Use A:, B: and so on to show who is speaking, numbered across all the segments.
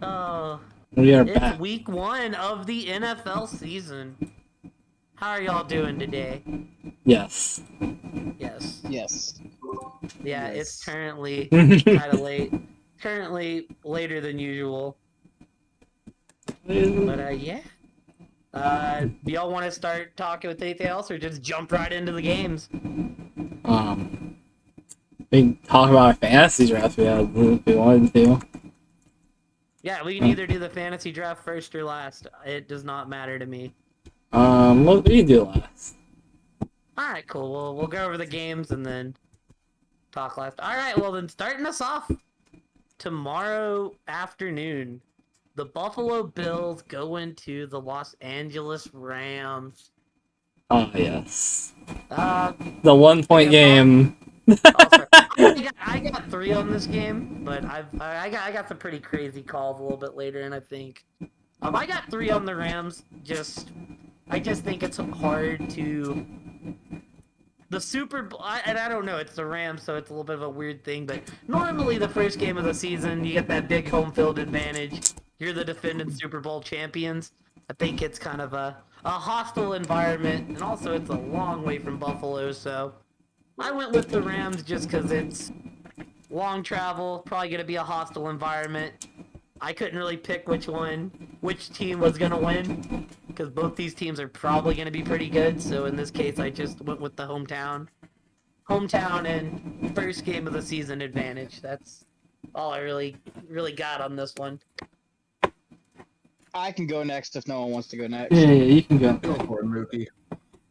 A: Oh,
B: We are
A: it's
B: back.
A: week 1 of the NFL season. How are y'all doing today?
B: Yes.
A: Yes.
C: Yes.
A: Yeah,
C: Yes.
A: it's currently kind of late. Currently later than usual. But yeah. Do y'all want to start talking with anything else, or just jump right into the games?
B: We can talk about our fantasy draft we had if we wanted to.
A: Yeah, we can either do the fantasy draft first or last. It does not matter to me.
B: What did we do last?
A: Alright, cool. We'll go over the games and then talk last. Alright, well then starting us off tomorrow afternoon, the Buffalo Bills go into the Los Angeles Rams.
B: Oh, yes.
A: The
B: 1 point game.
A: I got 3 on this game, but I got some pretty crazy calls a little bit later, and I think I got 3 on the Rams. I just think it's hard to the Super Bowl, and I don't know, it's the Rams, so it's a little bit of a weird thing. But normally, the first game of the season, you get that big home field advantage. You're the defending Super Bowl champions. I think it's kind of a hostile environment, and also it's a long way from Buffalo, so I went with the Rams just because it's long travel, probably going to be a hostile environment. I couldn't really pick which team was going to win, because both these teams are probably going to be pretty good, so in this case I just went with the hometown and first game of the season advantage. That's all I really got on this one.
C: I can go next if no one wants to go next.
B: Yeah, you can go.
D: Go for it, Mookie.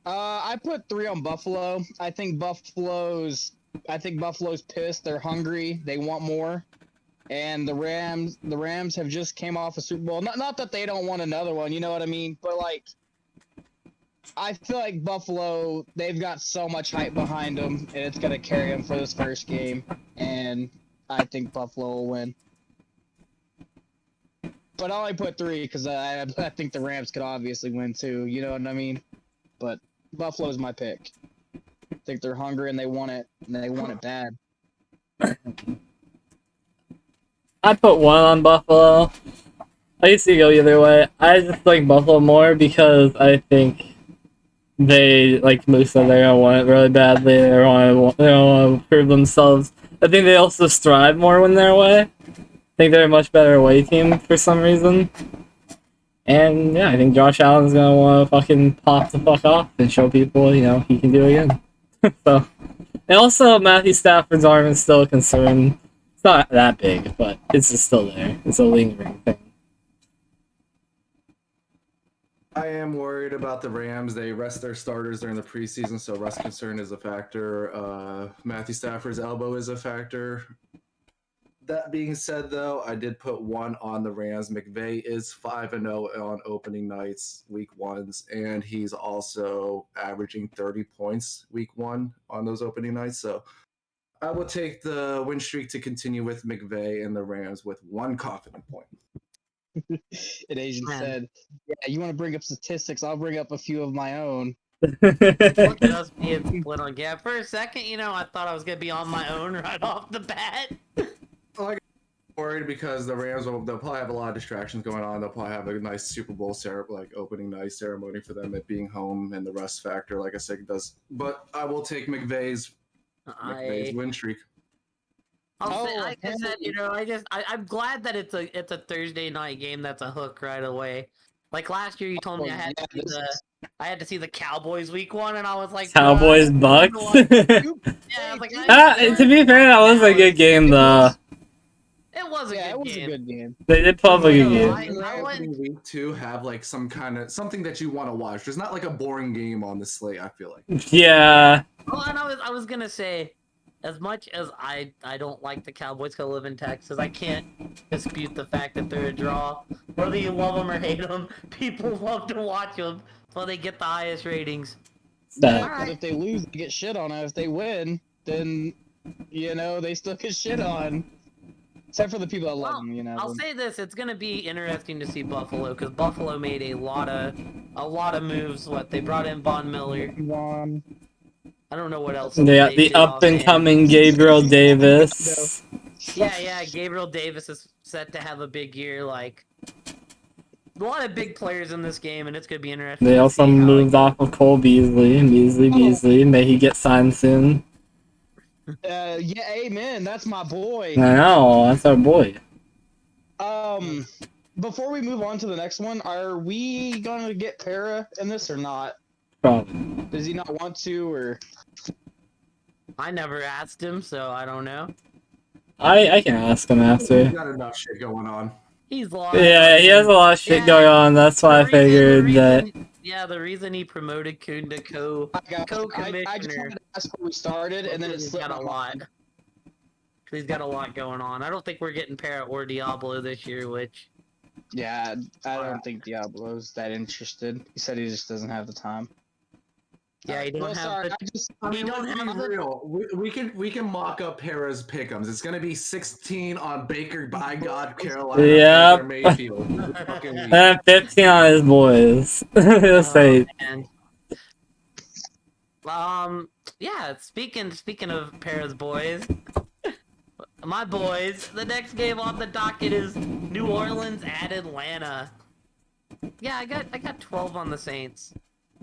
C: I put 3 on Buffalo. I think Buffalo's pissed. They're hungry. They want more. And the Rams have just came off a Super Bowl. Not that they don't want another one, you know what I mean? But like, I feel like Buffalo, they've got so much hype behind them, and it's gonna carry them for this first game. And I think Buffalo will win. But I only put 3 because I think the Rams could obviously win too. You know what I mean? But Buffalo's my pick. I think they're hungry and they want it, and they want it bad.
B: I put 1 on Buffalo. I used to go either way. I just like Buffalo more because I think they, like Moose said, they're gonna want it really badly. They want to prove themselves. I think they also strive more when they're away. I think they're a much better away team for some reason. And yeah, I think Josh Allen's gonna want to fucking pop the fuck off and show people, he can do it again. So, and also Matthew Stafford's arm is still a concern. It's not that big, but it's just still there. It's a lingering thing.
D: I am worried about the Rams. They rest their starters during the preseason, so rest concern is a factor. Matthew Stafford's elbow is a factor. That being said, though, I did put 1 on the Rams. McVay is 5-0 on opening nights, week 1s, and he's also averaging 30 points week 1 on those opening nights. So I will take the win streak to continue with McVay and the Rams with 1 confident point.
C: And Asian said, "Yeah, you want to bring up statistics? I'll bring up a few of my own."
A: Look at us being split on gap. For a second, I thought I was going to be on my own right off the bat.
D: I'm worried because the Rams they'll probably have a lot of distractions going on. They'll probably have a nice Super Bowl opening night ceremony for them at being home, and the rest factor, like I said, does. But I will take McVay's win streak.
A: Like I said, I'm glad that it's a Thursday night game that's a hook right away. Like last year, you told me I had to see the Cowboys week 1, and I was like,
B: Cowboys Bucks.
A: Yeah, I was like,
B: to be fair, that was a good game though.
A: It was a good game.
B: They did put up a good game.
D: I want week 2 have like something that you want to watch. There's not like a boring game on the slate. I feel like.
B: Yeah.
A: Well, and I was gonna say, as much as I don't like the Cowboys because I live in Texas, I can't dispute the fact that they're a draw. Whether you love them or hate them, people love to watch them, so they get the highest ratings.
C: But if they lose, they get shit on. If they win, then they still get shit on. Except for the people that love them,
A: I'll say this: it's gonna be interesting to see Buffalo because Buffalo made a lot of moves. They brought in Von Miller. I don't know what else.
B: They got the up and coming Gabriel Davis.
A: Yeah. Gabriel Davis is set to have a big year. Like a lot of big players in this game, and it's gonna be interesting.
B: They
A: to
B: also
A: see how
B: moved off of Cole Beasley. May he get signed soon.
C: Yeah, amen. That's my boy.
B: I know, that's our boy.
C: Before we move on to the next one, are we gonna get Para in this or not?
B: Probably.
C: Does he not want to, or?
A: I never asked him, so I don't know.
B: I can ask him after.
D: He's got enough shit going on.
A: He's lost.
B: Yeah, he has a lot of shit going on. That's why I figured that.
A: Yeah, the reason he promoted Kuhn to
C: I just
A: co-commissioner.
C: wanted to ask before we started, and then it
A: he's
C: slipped
A: got a
C: my
A: lot.
C: mind.
A: He's got a lot going on. I don't think we're getting Parrot or Diablo this year, which.
C: Yeah, I don't think Diablo's that interested. He said he just doesn't have the time.
A: Yeah, he don't
C: Well,
A: have.
C: sorry,
A: The,
D: I mean,
A: don't
D: let's
A: have
D: be
A: the-
D: real. We can mock up Hera's pick'ems. It's gonna be 16 on Baker by God Carolina.
B: Yep.
D: Baker Mayfield. Fucking weak.
B: And 15 on his boys. Let's say.
A: Man. Yeah. Speaking of Para's boys, my boys. The next game on the docket is New Orleans at Atlanta. Yeah, I got 12 on the Saints.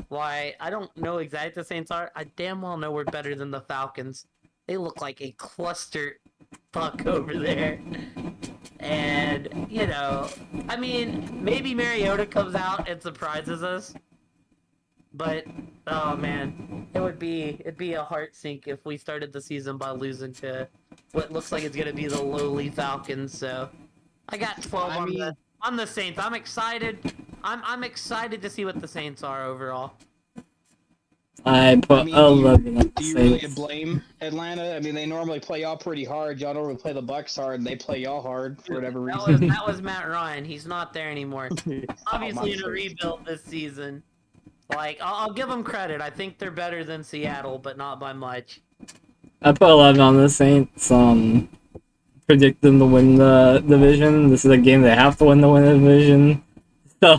A: Why, I don't know exactly what the Saints are. I damn well know we're better than the Falcons. They look like a cluster fuck over there. And, you know, I mean, maybe Mariota comes out and surprises us. But, oh man, it'd be a heart sink if we started the season by losing to what looks like it's gonna be the lowly Falcons. So, I got 12 on the Saints. I'm excited. I'm excited to see what the Saints are overall.
B: I put 11 on
C: Do
B: the
C: you really
B: Saints.
C: blame Atlanta? I mean, they normally play y'all pretty hard. Y'all normally play the Bucks hard, and they play y'all hard for whatever reason.
A: That was Matt Ryan. He's not there anymore. Obviously, in a rebuild this season. Like, I'll give them credit. I think they're better than Seattle, but not by much.
B: I put 11 on the Saints. Predict them to win the division. This is a game they have to win to win the division. So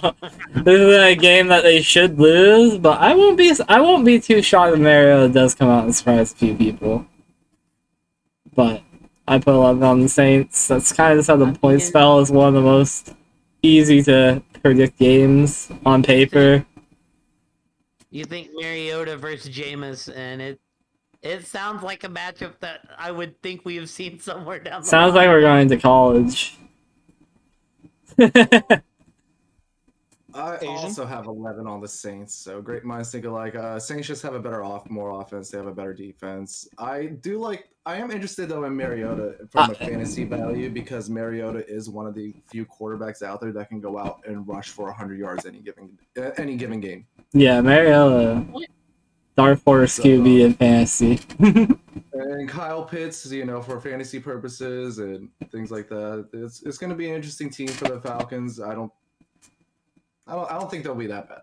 B: this is a game that they should lose, but I won't be too shocked if Mariota does come out and surprise a few people. But I put 11 on the Saints. That's kind of just how the points fell. Is one of the most easy to predict games on paper.
A: You think Mariota versus Jameis, and it sounds like a matchup that I would think we have seen somewhere down the
B: Sounds
A: line.
B: like we're going to college.
D: I
C: Asian?
D: also have 11 on the Saints, so great minds think alike. Saints just have a more offense. They have a better defense. I am interested though in Mariota from a fantasy value because Mariota is one of the few quarterbacks out there that can go out and rush for 100 yards any given game.
B: Yeah, Mariota, Dark Horse QB in fantasy.
D: And Kyle Pitts, for fantasy purposes and things like that, it's going to be an interesting team for the Falcons. I don't think they'll be that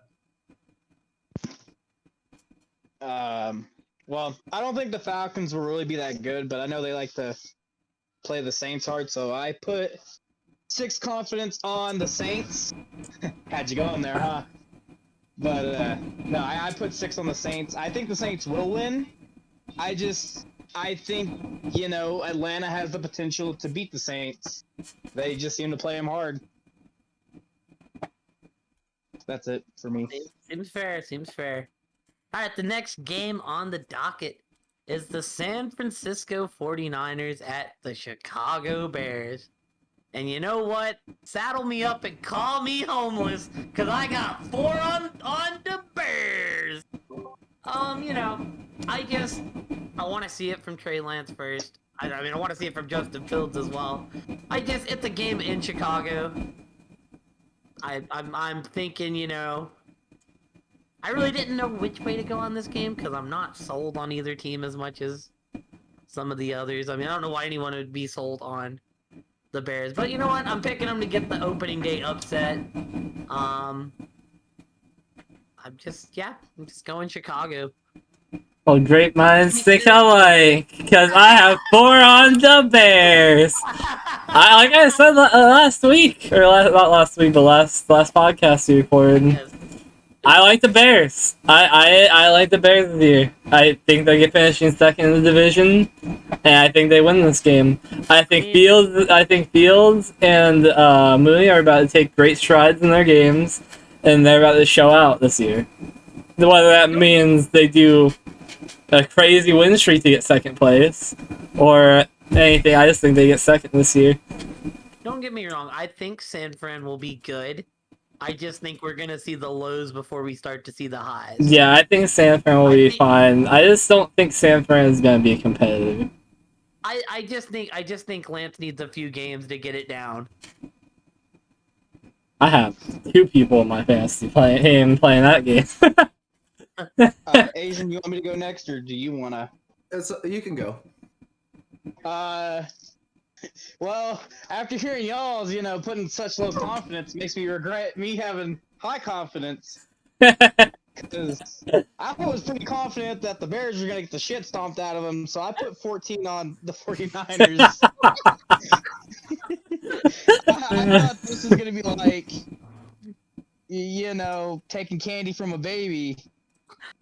D: bad.
C: Well, I don't think the Falcons will really be that good, but I know they like to play the Saints hard, so I put 6 confidence on the Saints. Had you going there, huh? But no, I put 6 on the Saints. I think the Saints will win. I think, Atlanta has the potential to beat the Saints. They just seem to play them hard. That's it for me.
A: Seems fair. All right, the next game on the docket is the San Francisco 49ers at the Chicago Bears. And you know what? Saddle me up and call me homeless, because I got 4 on the Bears. I guess I want to see it from Trey Lance first. I want to see it from Justin Fields as well. I guess it's a game in Chicago. I'm thinking, I really didn't know which way to go on this game because I'm not sold on either team as much as some of the others. I don't know why anyone would be sold on the Bears, but you know what? I'm picking them to get the opening day upset. I'm just going Chicago.
B: Well, great minds think alike, because I have 4 on the Bears. Like I said last week, or not last week, the last podcast we recorded.
A: Yes.
B: I like the Bears. I like the Bears this year. I think they get finishing second in the division, and I think they win this game. I think Fields and Mooney are about to take great strides in their games, and they're about to show out this year. Whether that means they do a crazy win streak to get second place, or anything, I just think they get second this year.
A: Don't get me wrong. I think San Fran will be good. I just think we're gonna see the lows before we start to see the highs.
B: Yeah, I think San Fran will be fine. I just don't think San Fran is going to be competitive.
A: I just think Lance needs a few games to get it down.
B: I have 2 people in my fantasy playing that game.
C: Asian, you want me to go next, or do you want to?
D: You can go.
C: Well, after hearing y'all's, putting such low confidence makes me regret me having high confidence. Because I was pretty confident that the Bears were going to get the shit stomped out of them, so I put 14 on the 49ers. I thought this was going to be like, taking candy from a baby.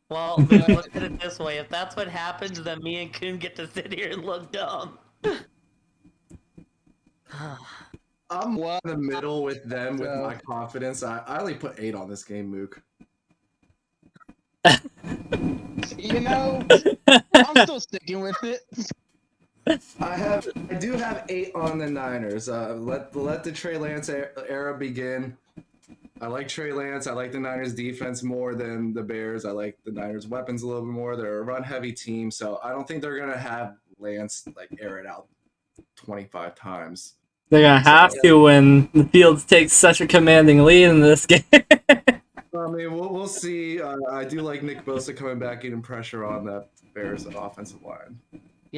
A: Well, look at it this way. If that's what happens, then me and Coon get to sit here and look dumb.
D: I'm in the middle with them with my confidence. I only put 8 on this game, Mook.
C: I'm still sticking with it.
D: I do have 8 on the Niners. Let the Trey Lance era begin. I like Trey Lance. I like the Niners defense more than the Bears. I like the Niners weapons a little bit more. They're a run heavy team, so I don't think they're gonna have Lance air it out 25 times.
B: They're going to have to when the Fields takes such a commanding lead in this game.
D: I mean, we'll see. I do like Nick Bosa coming back, getting pressure on that Bears offensive line.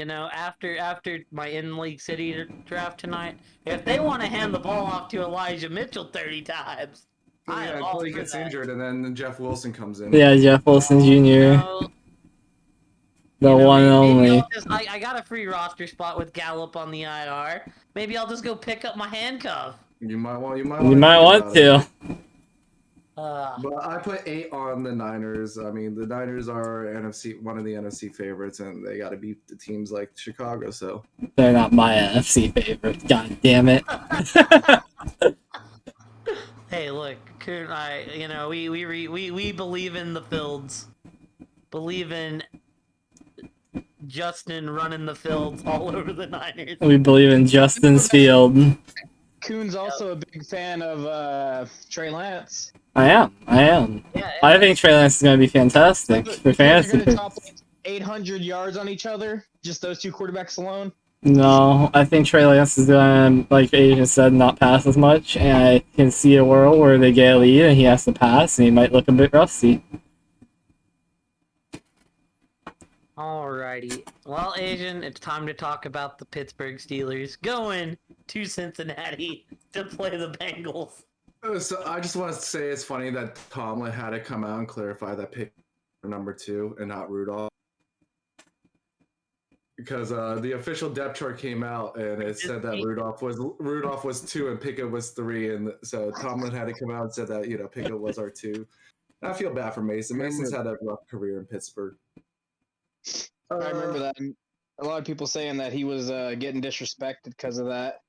A: After my in-league city draft tonight, if they want to hand the ball off to Elijah Mitchell 30 times,
D: Until he gets injured, and then Jeff Wilson comes in.
B: Yeah, Jeff Wilson Jr. The one and only.
A: I got a free roster spot with Gallup on the IR. Maybe I'll just go pick up my handcuff.
D: You might want
B: to.
D: But I put 8 on the Niners. I mean, the Niners are one of the NFC favorites, and they got to beat the teams like Chicago. So
B: they're not my NFC favorites. God damn it.
A: Hey, look, we believe in the Fields. Believe in Justin running the fields all over the Niners.
B: We believe in Justin's field.
C: Coon's also a big fan of Trey Lance.
B: I am.
A: Yeah,
B: I think Trey Lance is going to be fantastic for fantasy.
C: They're going to top 800 yards on each other, just those 2 quarterbacks alone.
B: No, I think Trey Lance is going to, like Aiden said, not pass as much, and I can see a world where they get a lead and he has to pass, and he might look a bit rusty.
A: Alrighty. Well, Asian, it's time to talk about the Pittsburgh Steelers going to Cincinnati to play the Bengals.
D: So I just want to say it's funny that Tomlin had to come out and clarify that pick number 2 and not Rudolph. Because the official depth chart came out and it said that Rudolph was 2 and Pickett was 3, and so Tomlin had to come out and said that Pickett was our 2. I feel bad for Mason. Mason's had a rough career in Pittsburgh.
C: I remember that. A lot of people saying that he was getting disrespected because of that.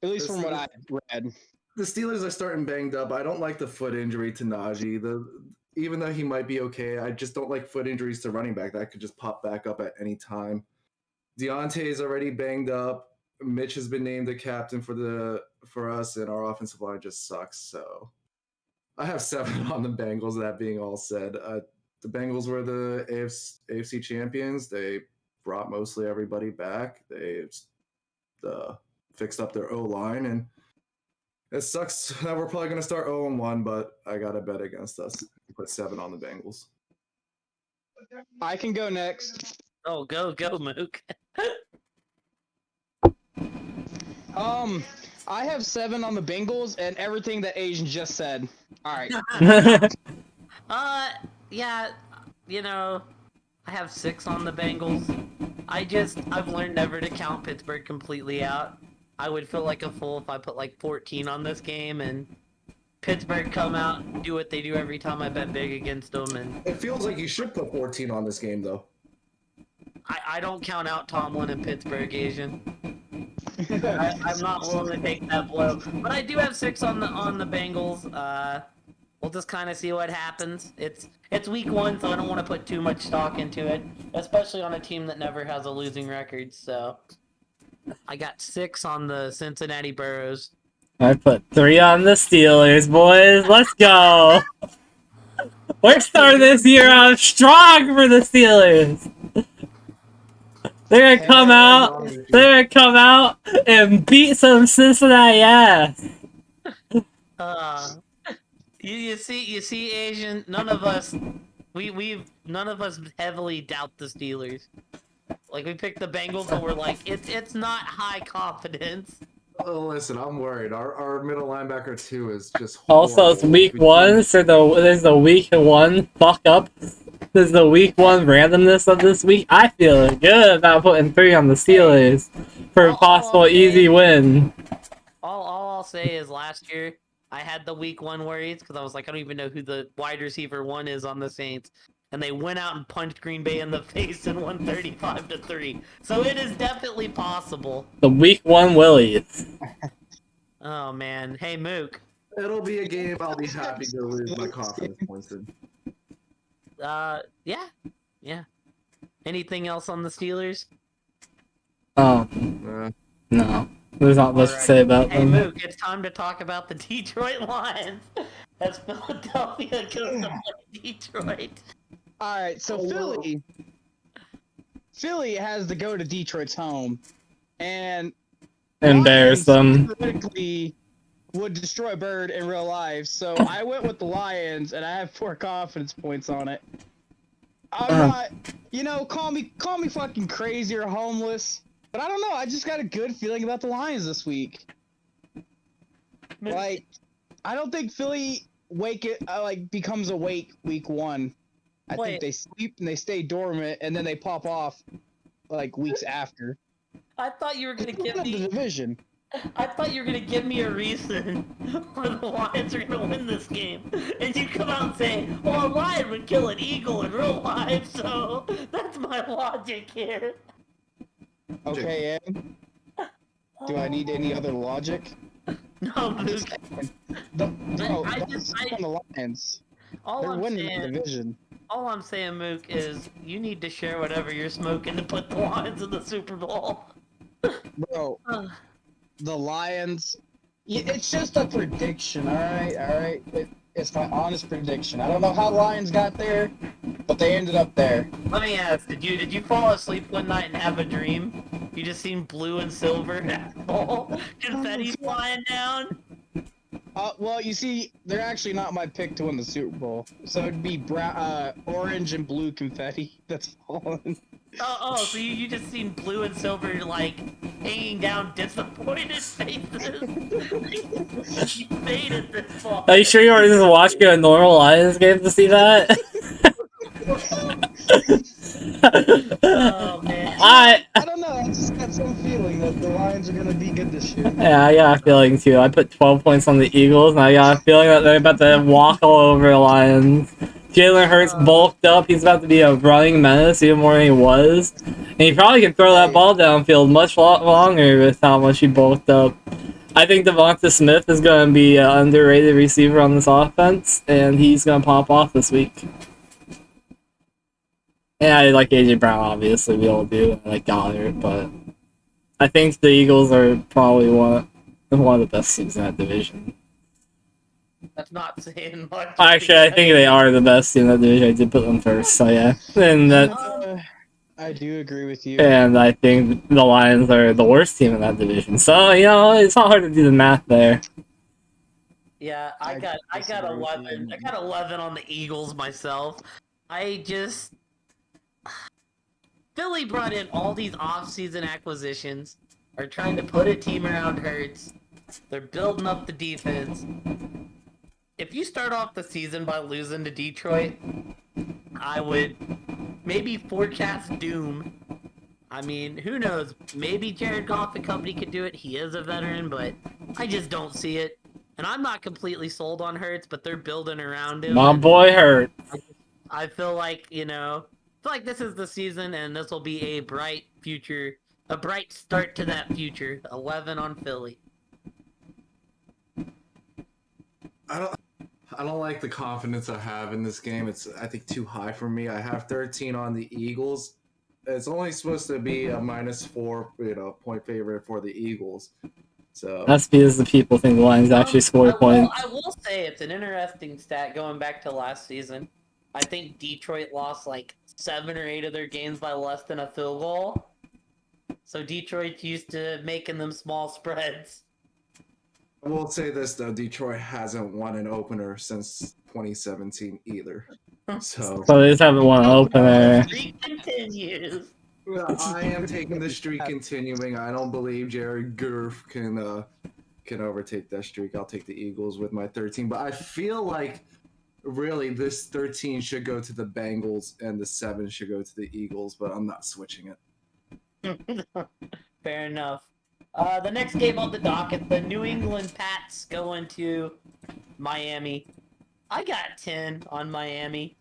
C: At least from what I read.
D: The Steelers are starting banged up. I don't like the foot injury to Najee. Even though he might be okay, I just don't like foot injuries to running back. That could just pop back up at any time. Deontay is already banged up. Mitch has been named the captain for us, and our offensive line just sucks. So I have 7 on the Bengals. That being all said, the Bengals were the AFC champions. They brought mostly everybody back. They fixed up their O-line, and it sucks that we're probably going to start 0-1, but I got to bet against us. Put 7 on the Bengals.
C: I can go next.
A: Oh, go, Mook.
C: I have 7 on the Bengals and everything that Asian just said. All right.
A: Yeah, I have 6 on the Bengals. I've learned never to count Pittsburgh completely out. I would feel like a fool if I put 14 on this game, and Pittsburgh come out and do what they do every time I bet big against them, and
D: It feels like you should put 14 on this game, though.
A: I don't count out Tomlin and Pittsburgh, Asian. I'm not willing to take that blow, but I do have 6 on the Bengals. We'll just kind of see what happens. It's week 1, so I don't want to put too much stock into it, especially on a team that never has a losing record. So I got 6 on the Cincinnati Burros.
B: I put 3 on the Steelers, boys. Let's go. We're starting this year off strong for the Steelers. They're gonna come out. They're gonna come out and beat some Cincinnati ass.
A: You see, Asian. None of us heavily doubt the Steelers. Like, we picked the Bengals, and we're like, it's not high confidence.
D: Oh, listen, I'm worried. Our middle linebacker too is just
B: Also, it's week 1, so there's the week 1 fuck up. There's the week 1 randomness of this week. I feel good about putting 3 on the Steelers for a possible easy win.
A: All I'll say is last year I had the week 1 worries because I was like, I don't even know who the wide receiver 1 is on the Saints. And they went out and punched Green Bay in the face and won 35-3. So it is definitely possible.
B: The week 1 Willies.
A: Oh man, hey Mook.
D: It'll be a game I'll be happy to lose my confidence points in.
A: Yeah. Anything else on the Steelers?
B: Oh, no. There's not much to say about
A: Hey
B: them.
A: Mook, it's time to talk about the Detroit Lions as Philadelphia goes to play Detroit.
C: All right, so Philly has to go to Detroit's home, and
B: Embarrass them.
C: theoretically would destroy Bird in real life. So I went with the Lions, and I have 4 confidence points on it. I'm not, call me fucking crazy or homeless, but I don't know. I just got a good feeling about the Lions this week. Like, I don't think Philly becomes awake week 1. I think they sleep and they stay dormant, and then they pop off like weeks after.
A: I thought you were gonna give me
C: the division.
A: I thought you were gonna give me a reason why the Lions are gonna win this game, and you come out and say, "Well, a lion would kill an eagle in real life," so that's my logic here.
C: Okay, Ed. Do I need any other logic?
A: No, Luke.
C: The Lions. They're winning the division.
A: All I'm saying, Mook, is you need to share whatever you're smoking to put the Lions in the Super Bowl.
C: Bro, the Lions. It's just a prediction, all right. It's my honest prediction. I don't know how the Lions got there, but they ended up there.
A: Let me ask: Did you fall asleep one night and have a dream? You just seen blue and silver confetti flying down?
C: Well, you see, they're actually not my pick to win the Super Bowl. So it'd be orange and blue confetti that's falling.
A: So you just seen blue and silver, like, hanging down disappointed faces? You made it this far.
B: Are you sure you were just watching a normal Lions game to see that?
A: Oh, man.
C: I don't know, I just got some feeling that the Lions are gonna be good this year.
B: Yeah, I got a feeling too. I put 12 points on the Eagles, and I got a feeling that they're about to walk all over the Lions. Jalen Hurts bulked up. He's about to be a running menace even more than he was. And he probably can throw that ball downfield much longer with how much he bulked up. I think Devonta Smith is going to be an underrated receiver on this offense, and he's going to pop off this week. And I like AJ Brown, obviously, we all do. I like Goddard, but I think the Eagles are probably one of the best teams in that division.
A: That's not saying much.
B: Actually, I think they are the best team in that division. I did put them first, so yeah. And
C: I do agree with you.
B: And I think the Lions are the worst team in that division. So, it's not hard to do the math there.
A: Yeah, I got 11. I got 11 on the Eagles myself. Philly brought in all these off-season acquisitions, are trying to put a team around Hurts. They're building up the defense. If you start off the season by losing to Detroit, I would maybe forecast doom. I mean, who knows? Maybe Jared Goff and company could do it. He is a veteran, but I just don't see it. And I'm not completely sold on Hurts, but they're building around him.
B: My
A: and
B: boy hurt.
A: I feel like, I feel like this is the season, and this will be a bright future, a bright start to that future. 11 on Philly.
D: I don't like the confidence I have in this game. It's, I think, too high for me. I have 13 on the Eagles. It's only supposed to be a -4, point favorite for the Eagles. So
B: That's because the people think the Lions actually score points.
A: I will say it's an interesting stat going back to last season. I think Detroit lost like 7 or 8 of their games by less than a field goal. So Detroit's used to making them small spreads.
D: I will say this though: Detroit hasn't won an opener since 2017 either. So
B: they just haven't won an opener.
A: Streak continues.
D: I am taking the streak continuing. I don't believe Jared Goff can overtake that streak. I'll take the Eagles with my 13, but I feel like really this 13 should go to the Bengals and the 7 should go to the Eagles, but I'm not switching it.
A: Fair enough. The next game on the docket, the New England Pats going to Miami. I got 10 on Miami.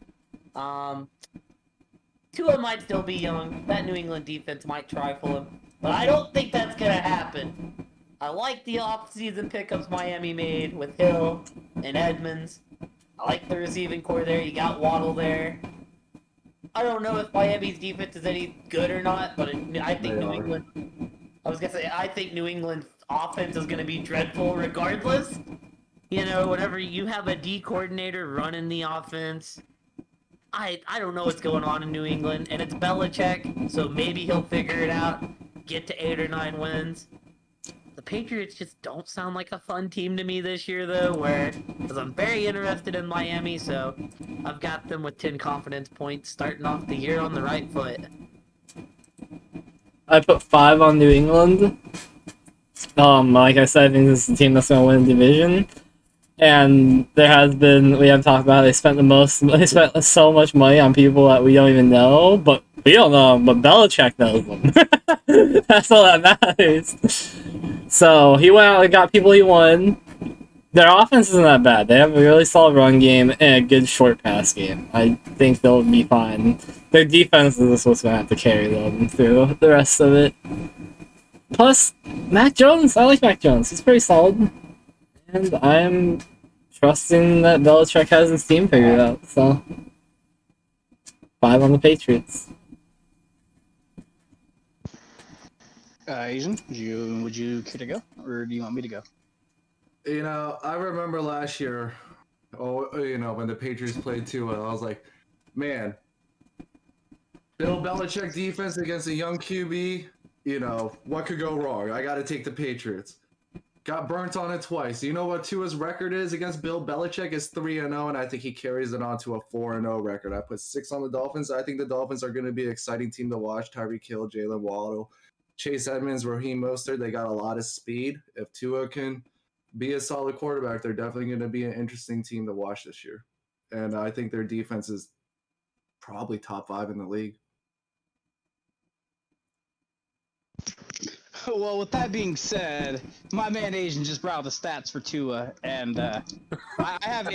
A: Tua might still be young. That New England defense might trifle him. But I don't think that's going to happen. I like the off-season pickups Miami made with Hill and Edmonds. I like the receiving core there. You got Waddle there. I don't know if Miami's defense is any good or not, but I think New England... I think New England's offense is going to be dreadful regardless. Whenever you have a D coordinator running the offense, I don't know what's going on in New England, and it's Belichick, so maybe he'll figure it out, get to 8 or 9 wins. The Patriots just don't sound like a fun team to me this year, though, because I'm very interested in Miami, so I've got them with 10 confidence points starting off the year on the right foot.
B: I put 5 on New England. Like I said, I think this is the team that's going to win the division. And we have talked about they spent so much money on people that we don't even know, but we don't know them, but Belichick knows them. That's all that matters. So he went out and got people he won. Their offense isn't that bad. They have a really solid run game and a good short pass game. I think they'll be fine. Their defense is what's going to have to carry them through the rest of it. Plus, Mac Jones. I like Mac Jones. He's pretty solid. And I'm trusting that Belichick has his team figured out. So, 5 on the Patriots.
C: Asian, would you care to go, or do you want me to go?
D: I remember last year, when the Patriots played Tua, I was like, man, Bill Belichick defense against a young QB, what could go wrong? I got to take the Patriots. Got burnt on it twice. You know what Tua's record is against Bill Belichick? Is 3-0, and I think he carries it on to a 4-0 record. I put 6 on the Dolphins. I think the Dolphins are going to be an exciting team to watch. Tyreek Hill, Jalen Waddle, Chase Edmonds, Raheem Mostert. They got a lot of speed. If Tua can be a solid quarterback, they're definitely going to be an interesting team to watch this year. And I think their defense is probably top 5 in the league.
C: Well, with that being said, my man Asian just brought out the stats for Tua, and I have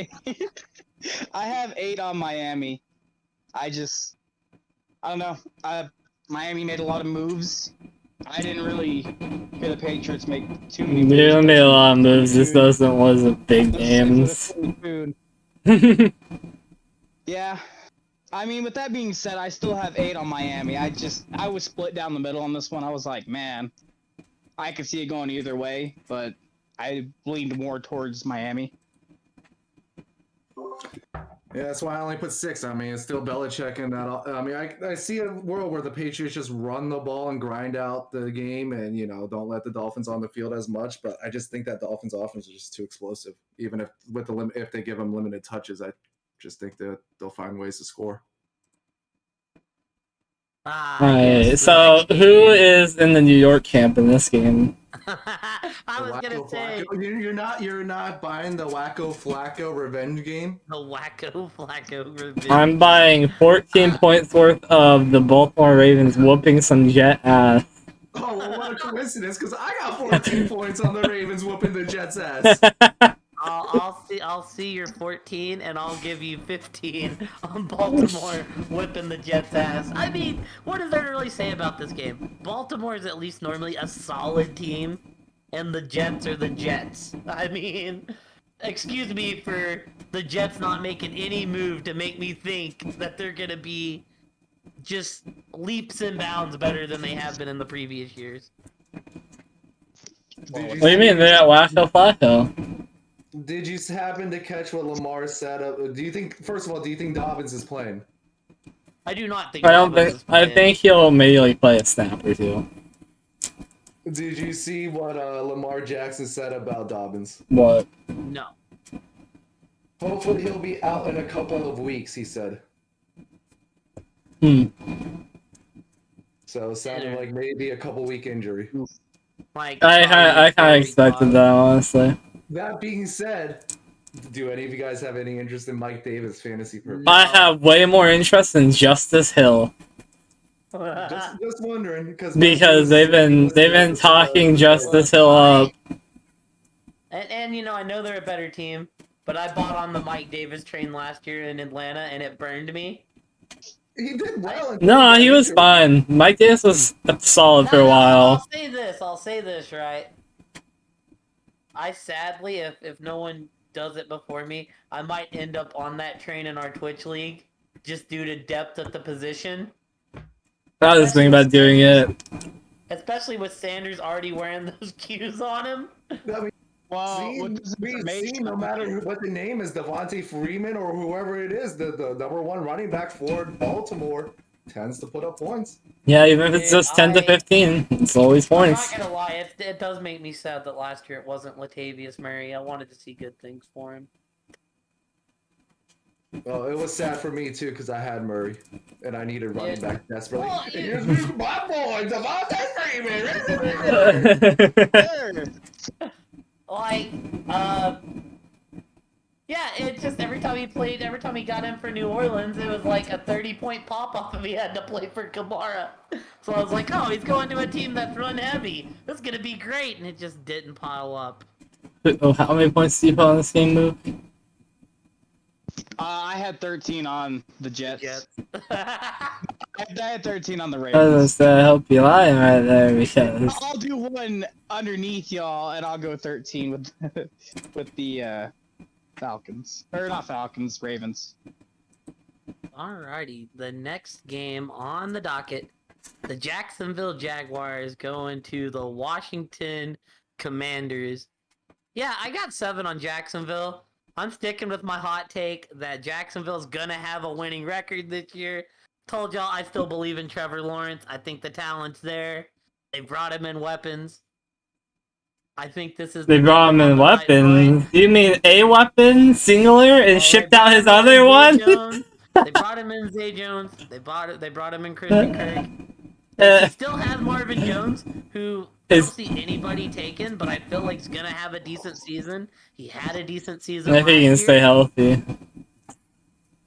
C: I have 8 on Miami. I don't know. Miami made a lot of moves. I didn't really hear the Patriots make too many moves.
B: They made a lot of moves. This wasn't big names.
C: Yeah. I mean, with that being said, I still have 8 on Miami. I was split down the middle on this one. I was like, man, I could see it going either way, but I leaned more towards Miami.
D: Yeah, that's why I only put 6. I mean, it's still Belichick and that. I mean, I see a world where the Patriots just run the ball and grind out the game and, don't let the Dolphins on the field as much. But I just think that Dolphins offense is just too explosive. Even if they give them limited touches, I just think that they'll find ways to score.
B: Alright, so who is in the New York camp in this game?
A: I was gonna say
D: you're not buying the Wacko Flacco revenge game.
A: The Wacko Flacco revenge.
B: I'm buying 14 points worth of the Baltimore Ravens whooping some Jet ass.
D: Oh, well, what a coincidence! Because I got 14 points on the Ravens whooping the Jets' ass.
A: I'll see your 14, and I'll give you 15 on Baltimore whipping the Jets' ass. I mean, what is there to really say about this game? Baltimore is at least normally a solid team, and the Jets are the Jets. I mean, excuse me for the Jets not making any move to make me think that they're gonna be just leaps and bounds better than they have been in the previous years.
B: What do you mean? They're at Wacko Flacco.
D: Did you happen to catch what Lamar said? Do you think, first of all, do you think Dobbins is playing?
A: I do not think.
B: I don't
A: Dobbins
B: think.
A: is
B: I
A: playing.
B: think he'll maybe like play a snap or two.
D: Did you see what Lamar Jackson said about Dobbins?
B: What?
A: No.
D: Hopefully he'll be out in a couple of weeks, he said. So it sounded like maybe a couple week injury.
A: Like
B: I kind of expected that, honestly.
D: That being said, do any of you guys have any interest in Mike Davis fantasy purpose?
B: I have way more interest in Justice Hill
D: Just wondering because
B: they've been talking Justice Hill up.
A: And you know, I know they're a better team, but I bought on the Mike Davis train last year in Atlanta, and it burned me.
D: He did well.
B: No, he was fine. Mike Davis was solid for a while.
A: I'll say this, right? I sadly, if no one does it before me, I might end up on that train in our Twitch league, just due to depth at the position.
B: I was thinking about doing it.
A: Especially with Sanders already wearing those cues on him.
D: No matter what the name is, Devontae Freeman or whoever it is, the number one running back for Baltimore tends to put up points.
B: Yeah, even if it's just 10 to 15, it's always points.
A: I'm not gonna lie, it does make me sad that last year it wasn't Latavius Murray. I wanted to see good things for him.
D: Well, it was sad for me too because I had Murray and I needed running back desperately.
A: Well,
D: My boy, Devontae Freeman.
A: Yeah, it just every time he got in for New Orleans, it was like a 30-point pop-off if he had to play for Kamara. So I was like, oh, he's going to a team that's run heavy. This is gonna be great, and it just didn't pile up.
B: Oh, how many points do you put on this game, Move?
C: I had 13 on the Jets. I had 13 on the
B: I
C: Ravens.
B: hope you're lying right there because
C: I'll do one underneath y'all, and I'll go 13 with the Falcons. Or not Falcons, Ravens.
A: Alrighty, the next game on the docket, the Jacksonville Jaguars going to the Washington Commanders. Yeah, I got 7 on Jacksonville. I'm sticking with my hot take that Jacksonville's gonna have a winning record this year. Told y'all I still believe in Trevor Lawrence. I think the talent's there. They brought him in weapons. I think this is.
B: they brought him in weapons. You mean a weapon, singular, and shipped out his other one?
A: They brought him in Zay Jones. They brought him in Christian Kirk. He still has Marvin Jones, who I don't see anybody taken, but I feel like he's gonna have a decent season. He had a decent season.
B: I think he can stay healthy.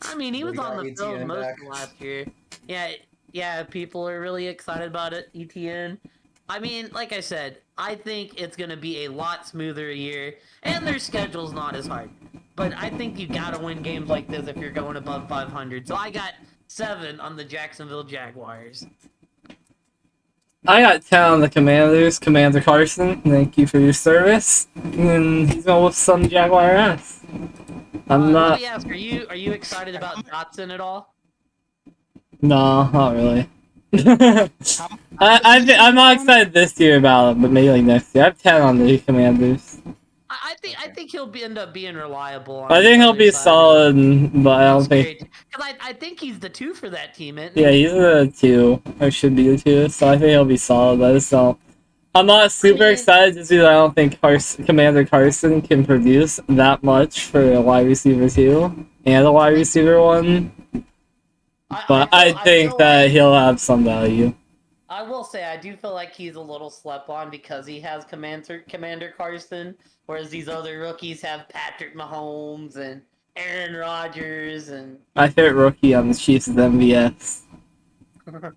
A: I mean, he was on the field most of last year. Yeah, people are really excited about it. ETN. I mean, like I said, I think it's gonna be a lot smoother year, and their schedule's not as hard. But I think you gotta win games like this if you're going above 500. So I got 7 on the Jacksonville Jaguars.
B: I got 10 on the Commanders. Commander Carson, thank you for your service. And he's gonna whip some Jaguar ass. I'm not.
A: Let me ask, are you excited about Dotson at all?
B: No, not really. I'm not excited this year about it, but maybe like next year. I have 10 on the Commanders.
A: I think he'll end up being reliable.
B: I think he'll be solid, but I don't think.
A: Because I think he's the 2 for that team, isn't
B: he? Yeah, he's the 2, or should be the 2. So I think he'll be solid. I just don't. I'm not super excited just because I don't think Commander Carson can produce that much for a wide receiver 2 and a wide receiver 1. But I think that he'll have some value.
A: I will say, I do feel like he's a little slept on because he has Commander Carson, whereas these other rookies have Patrick Mahomes and Aaron Rodgers and.
B: My favorite rookie on the Chiefs is MVS.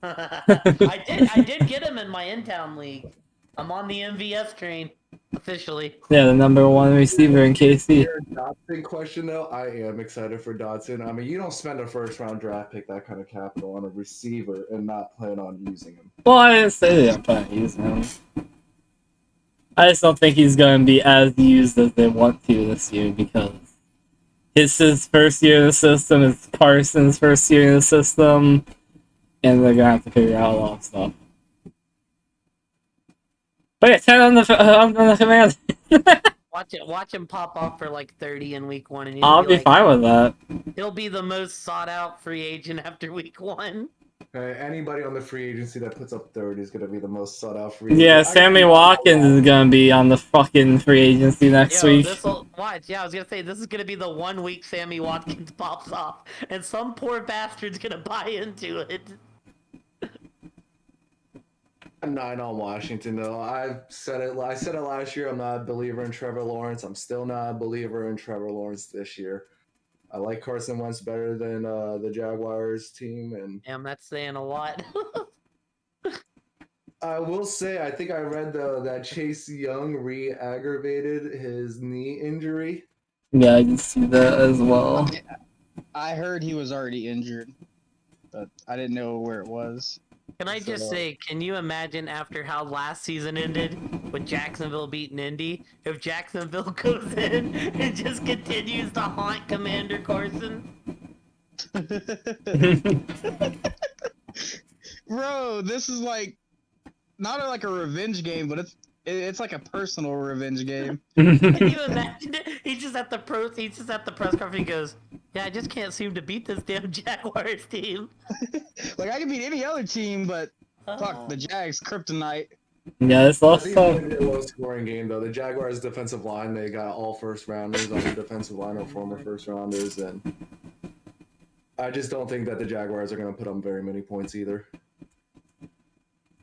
A: I did get him in my in-town league. I'm on the MVS train. officially.
B: Yeah, the number one receiver in KC.
D: Your Dotson question though, I am excited for Dotson. I mean, you don't spend a first round draft pick that kind of capital on a receiver and not plan on using him.
B: Well, I didn't say they don't plan on using him. I just don't think he's going to be as used as they want to this year because it's his first year in the system, it's Carson's first year in the system, and they're going to have to figure out a lot of stuff. But yeah, 10 on the command.
A: Watch him pop off for like 30 in week 1, and he'll
B: I'll be
A: like,
B: fine with that.
A: He'll be the most sought out free agent after week 1.
D: Anybody on the free agency that puts up 30 is going to be the most sought out free
B: Yeah,
D: agent.
B: Sammy Watkins is going to be on the fucking free agency next week.
A: Watch. Yeah, I was gonna say this is gonna be the 1 week Sammy Watkins pops off, and some poor bastard's gonna buy into it.
D: 9 on Washington though. I said it last year. I'm not a believer in Trevor Lawrence. I'm still not a believer in Trevor Lawrence this year. I like Carson Wentz better than the Jaguars team, and
A: Damn, that's saying a lot.
D: I will say I think I read that Chase Young re-aggravated his knee injury.
B: Yeah, I can see that as well.
C: I heard he was already injured, but I didn't know where it was.
A: Can I just say, can you imagine after how last season ended with Jacksonville beating Indy, if Jacksonville goes in and just continues to haunt Commander Carson?
C: Bro, this is like not like a revenge game, but it's like a personal revenge game.
A: Can you imagine it? He's just at the press conference. He goes, "Yeah, I just can't seem to beat this damn Jaguars team."
C: Like I could beat any other team, but fuck the Jags kryptonite.
B: Yeah, it's
D: I think
B: also...
D: it's gonna be a low-scoring game though. The Jaguars' defensive line, they got all first rounders on the defensive line or former first rounders, and I just don't think that the Jaguars are going to put up very many points either.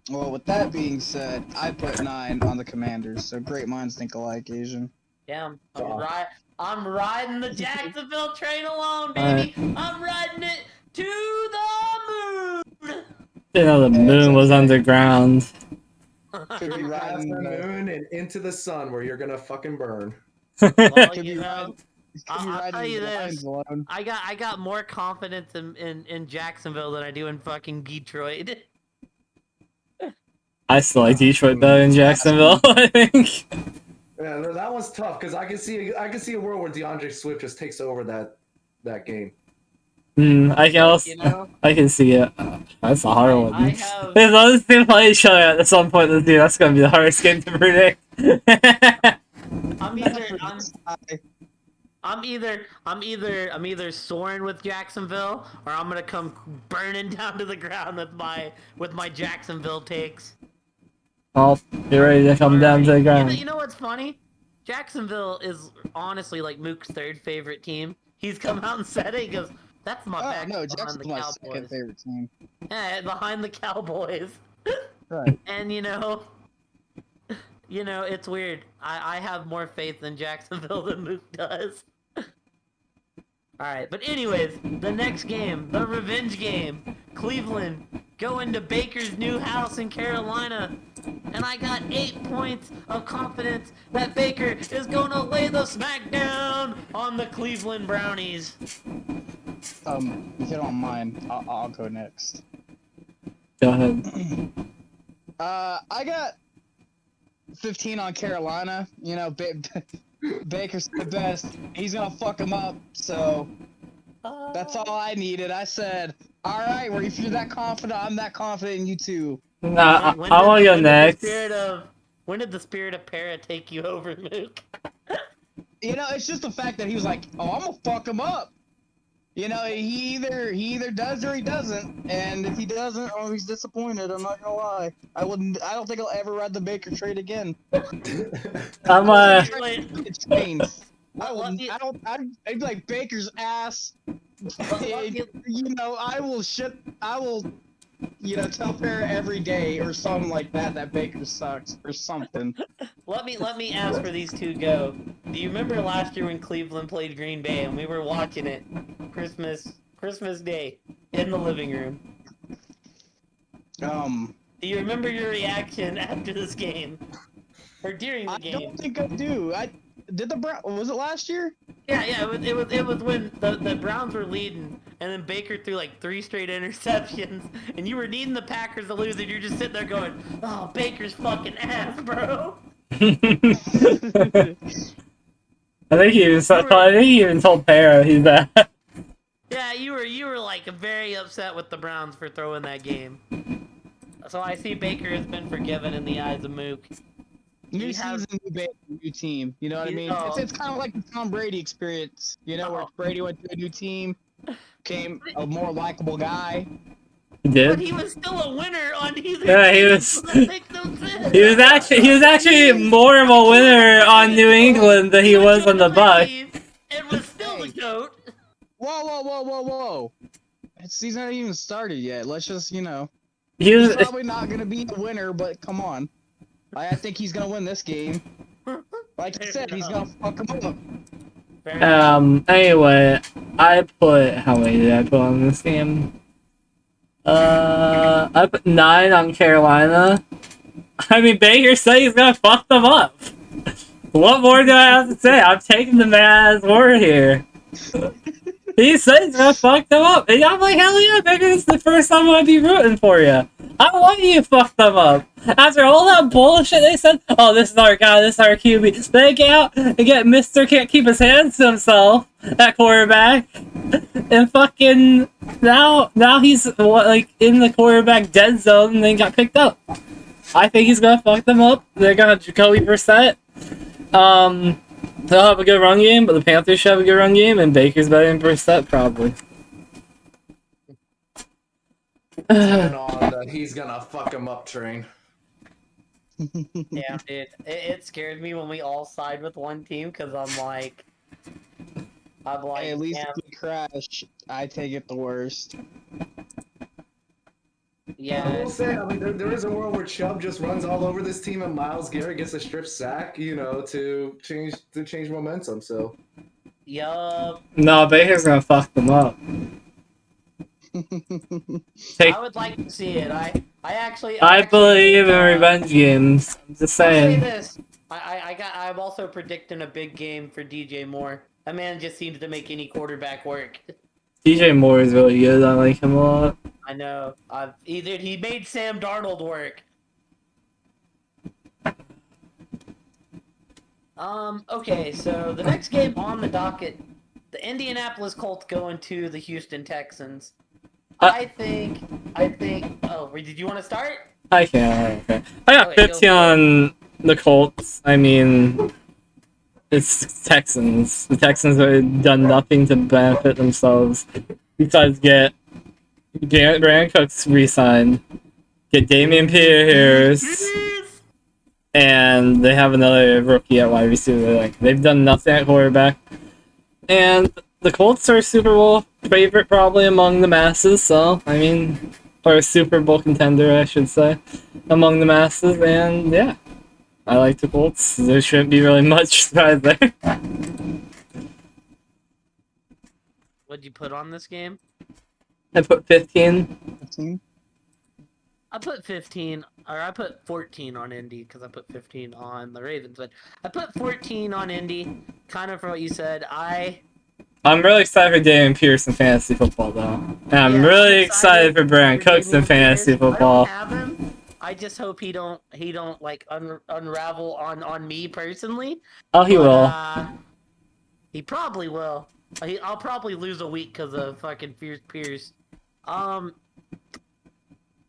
C: Well, with that being said, I put 9 on the Commanders, so great minds think alike, Asian.
A: Damn, I'm riding the Jacksonville train alone, baby. I'm riding it to the moon.
B: You know, the moon was underground.
C: Could be
D: Past
C: riding
D: the moon and into the sun where you're going to fucking burn.
A: Well,
C: Could
A: you
C: be
A: know, I'll tell you this. I got more confidence in Jacksonville than I do in fucking Detroit.
B: I still like Detroit better than Jacksonville, I think.
D: Yeah, that one's tough because I can see a world where DeAndre Swift just takes over that game.
B: I can also,
A: You know?
B: I can see it. That's a hard one.
A: I have-
B: If those two play each other at some point this year, that's gonna be the hardest game to predict.
A: I'm either soaring with Jacksonville or I'm gonna come burning down to the ground with my Jacksonville takes.
B: Oh, you're ready to come down to the ground.
A: You know what's funny? Jacksonville is honestly like Mook's third favorite team. He's come out and said it. He goes, "That's my back
C: no,
A: behind
C: Jackson's
A: the
C: my
A: Cowboys."
C: second favorite team.
A: Yeah, behind the Cowboys.
C: Right.
A: And you know, it's weird. I have more faith in Jacksonville than Mook does. Alright, but anyways, the next game, the revenge game. Cleveland going to Baker's new house in Carolina. And I got 8 points of confidence that Baker is going to lay the smack down on the Cleveland Brownies.
C: If you don't mind, I'll go next.
B: Go ahead.
C: I got 15 on Carolina. You know, Baker's the best. He's gonna fuck him up. So that's all I needed. I said, all right, well, if you're that confident, I'm that confident in you too.
B: Nah, I want to go next.
A: When did the spirit of para take you over, Mook?
C: You know, it's just the fact that he was like, oh, I'm gonna fuck him up. You know, he either does or he doesn't, and if he doesn't, oh, he's disappointed. I'm not gonna lie. I don't think I'll ever ride the Baker trade again.
B: I'm
C: It's changed. I'd be like Baker's ass. You know, I will, tell Parrot every day or something like that Baker sucks or something.
A: Let me ask where these two go. Do you remember last year when Cleveland played Green Bay and we were watching it Christmas Day in the living room? Do you remember your reaction after this game? or during the
C: I
A: game.
C: don't think I do. I did the Brown. Was it last year?
A: Yeah, it was when the Browns were leading, and then Baker threw like 3 straight interceptions, and you were needing the Packers to lose, and you're just sitting there going, "Oh, Baker's fucking ass, bro."
B: I think he even told Para he's that.
A: Yeah, you were like very upset with the Browns for throwing that game. So I see Baker has been forgiven in the eyes of Mook.
C: New
A: He has-
C: season, new team. You know what I
A: He-
C: mean?
A: oh.
C: It's kind of like the Tom Brady experience. You know, where
A: Oh.
C: Brady went to a new team, became a more likable guy.
B: He
A: But
B: did.
A: he was still a winner on either
B: Yeah, he
A: team,
B: was-
A: so that makes no sense.
B: He was actually more of a winner on New England than he was on the Bucks.
A: It was still the GOAT.
C: Whoa! The season hasn't even started yet. Let's just,
B: He
C: he's
B: was
C: probably not gonna be the winner, but come on. I think he's gonna win this game. Like I said, he's gonna fuck him up.
A: Fair enough.
B: Anyway, how many did I put on this game? I put 9 on Carolina. I mean, Baker said he's gonna fuck them up. What more do I have to say? I'm taking the man's word here. He said he's gonna fuck them up. And I'm like, hell yeah, Baker, this is the first time I'm gonna be rooting for you. I want you to fuck them up. After all that bullshit they said, oh, this is our guy, this is our QB. They get out and get Mr. Can't Keep His Hands to himself at quarterback. And fucking now he's in the quarterback dead zone and then got picked up. I think he's gonna fuck them up. They're gonna have Jacoby Brissett. They'll have a good run game, but the Panthers should have a good run game, and Baker's better than Brissett, probably.
D: And on the he's gonna fuck him up train.
A: Yeah, dude. It scares me when we all side with one team because I'm like,
C: Hey, at least
A: damn,
C: if we crash, I take it the worst.
D: I
A: yeah.
D: will say, I mean, there is a world where Chubb just runs all over this team, and Myles Garrett gets a strip sack, to change momentum. So
A: Yup.
B: No, Baker's gonna fuck them up. Take,
A: I would like to see it.
B: I believe in revenge games. I'm just
A: I'll say
B: saying.
A: this. I'm also predicting a big game for DJ Moore. That man just seems to make any quarterback work.
B: DJ Moore is really good. I like him a lot.
A: I know. He made Sam Darnold work. Okay, so the next game on the docket, the Indianapolis Colts going to the Houston Texans. I think. Oh, did you want to start?
B: I can. Okay. I got
A: Okay,
B: 50 on the Colts. I mean, it's Texans. The Texans have done nothing to benefit themselves besides get Brandon Cooks re-signed, get Damian Pierce, and they have another rookie at wide receiver. They've done nothing at quarterback, and the Colts are a Super Bowl favorite probably among the masses. So I mean, or a Super Bowl contender, I should say, among the masses. And yeah, I like the Colts. There shouldn't be really much surprise there.
A: What'd you put on this game?
B: I put 15.
A: I put 15, or I put 14 on Indy because I put 15 on the Ravens, but I put 14 on Indy. Kind of for what you said.
B: I'm really excited for Damian Pierce in fantasy football, though. And I'm really excited for Brandon Cooks in fantasy football.
A: I don't have him. I just hope he don't like unravel on me personally.
B: Oh, he will.
A: He probably will. I'll probably lose a week because of fucking Pierce.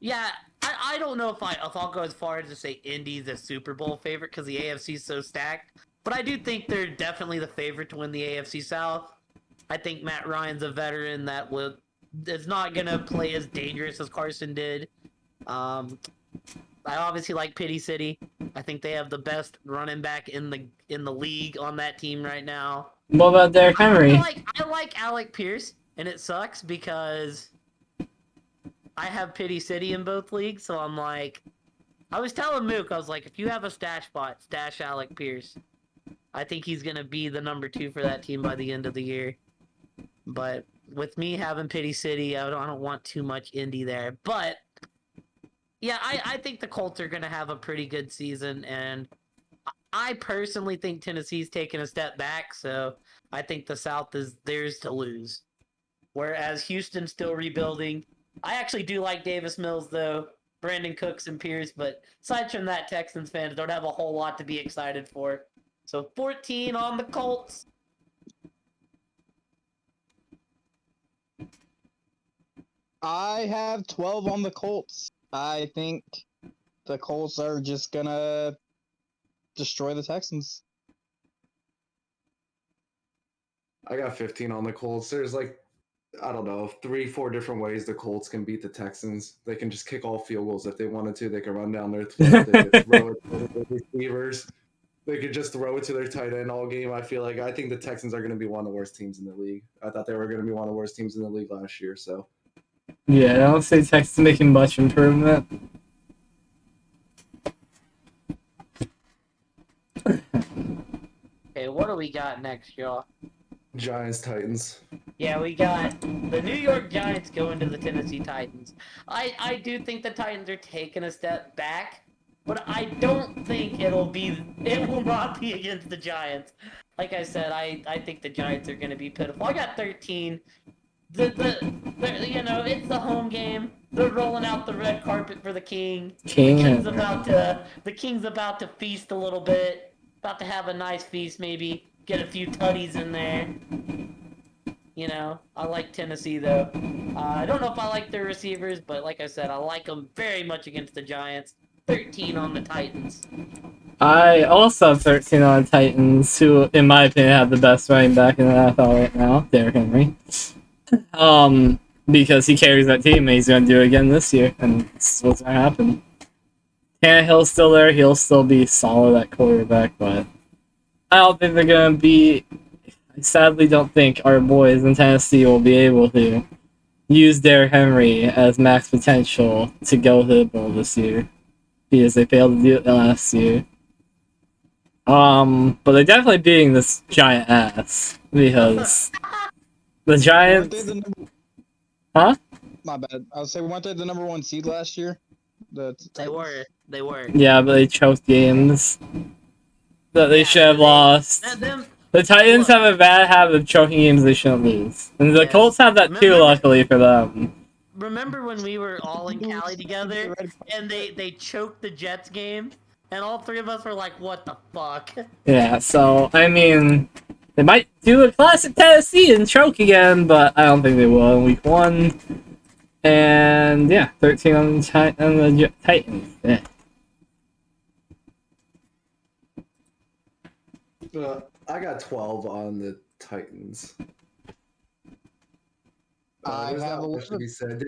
A: Yeah, I don't know if I'll go as far as to say Indy's a Super Bowl favorite because the AFC's so stacked. But I do think they're definitely the favorite to win the AFC South. I think Matt Ryan's a veteran that is not gonna play as dangerous as Carson did. I obviously like Pity City. I think they have the best running back in the league on that team right now.
B: What about Derrick Henry?
A: I like Alec Pierce, and it sucks because I have Pity City in both leagues, so I'm like, I was telling Mook, I was like, if you have a stash spot, stash Alec Pierce. I think he's gonna be the number 2 for that team by the end of the year. But with me having Pity City, I don't want too much Indy there. But yeah, I think the Colts are gonna have a pretty good season, and I personally think Tennessee's taken a step back, so I think the South is theirs to lose. Whereas Houston's still rebuilding. I actually do like Davis Mills, though. Brandon Cooks and Pierce, but aside from that, Texans fans don't have a whole lot to be excited for. So 14 on the Colts.
C: I have 12 on the Colts. I think the Colts are just gonna destroy the Texans.
D: I got 15 on the Colts. There's like, I don't know, 3-4 different ways the Colts can beat the Texans. They can just kick all field goals if they wanted to. They can run down their throat. They could throw it to the receivers. They could just throw it to their tight end all game. I think the Texans are going to be one of the worst teams in the league. I thought they were going to be one of the worst teams in the league last year. So
B: Yeah, I don't see Texas making much improvement.
A: Okay, what do we got next, y'all?
D: Giants, Titans.
A: Yeah, we got the New York Giants going to the Tennessee Titans. I do think the Titans are taking a step back, but I don't think it will not be against the Giants. Like I said, I think the Giants are going to be pitiful. I got 13. It's the home game. They're rolling out the red carpet for the king. The King's about to feast a little bit. About to have a nice feast, maybe get a few tutties in there. I like Tennessee though. I don't know if I like their receivers, but like I said, I like them very much against the Giants. 13 on the Titans.
B: I also have 13 on Titans, who, in my opinion, have the best running back in the NFL right now, Derrick Henry. Because he carries that team, and he's going to do it again this year, and that's what's going to happen. Tannehill's still there, he'll still be solid at quarterback, but I don't think they're going to be... I sadly don't think our boys in Tennessee will be able to use Derrick Henry as max potential to go to the bowl this year, because they failed to do it last year. But they're definitely beating this giant ass, because the Giants... Huh?
C: My bad. I would say, weren't they the number 1 seed last year?
A: They were.
B: Yeah, but they choked games that they should have lost. The Titans have a bad habit of choking games they shouldn't lose. And the Colts have that too, luckily for them.
A: Remember when we were all in Cali together, and they choked the Jets game? And all three of us were like, what the fuck?
B: Yeah, so, I mean... They might do a classic Tennessee and choke again, but I don't think they will in week 1. And yeah, 13 on the Titans. Yeah.
D: I got 12 on the Titans.
C: I
D: There's
C: have
D: not much to be said.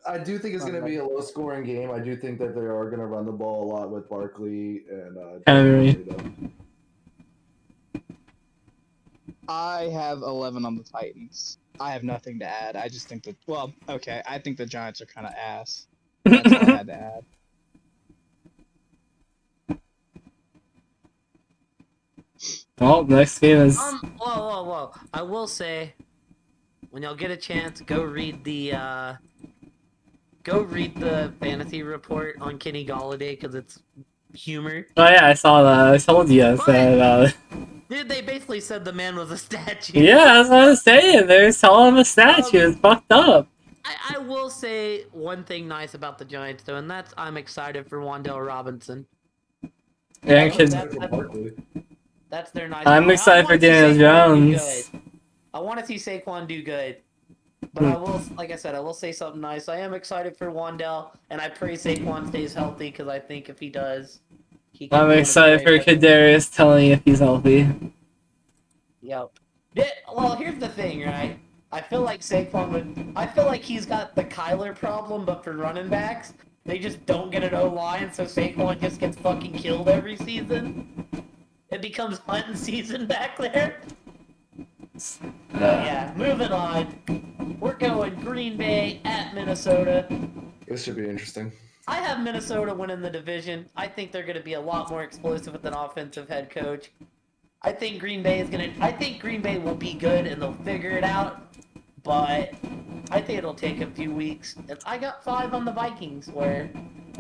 D: I do think it's going to be a low-scoring game. I do think that they are going to run the ball a lot with Barkley and
B: Henry.
C: I have 11 on the Titans. I have nothing to add. I just think that, I think the Giants are kind of ass. That's all I had to add.
B: Well, next game is...
A: Whoa. I will say, when y'all get a chance, go read the fantasy report on Kenny Galladay, because it's humor.
B: Oh yeah, I saw that. I told you I said about it.
A: Dude, they basically said the man was a statue.
B: Yeah, that's what I was saying. They're telling him a statue. It's fucked up.
A: I will say one thing nice about the Giants, though, and that's I'm excited for Wan'Dale Robinson.
B: Yeah,
A: that's their nice.
B: I'm excited for Daniel Jones.
A: I want to see Saquon do good. But I will, like I said, I will say something nice. I am excited for Wan'Dale, and I pray Saquon stays healthy, because I think if he does...
B: I'm excited for Kadarius telling if he's healthy.
A: Yep. Well, here's the thing, right? I feel like Saquon would... I feel like he's got the Kyler problem, but for running backs, they just don't get an O-line, so Saquon just gets fucking killed every season. It becomes hunting season back there. Yeah, moving on. We're going Green Bay at Minnesota.
D: This should be interesting.
A: I have Minnesota winning the division. I think they're going to be a lot more explosive with an offensive head coach. I think Green Bay will be good and they'll figure it out. But I think it'll take a few weeks. And I got 5 on the Vikings, where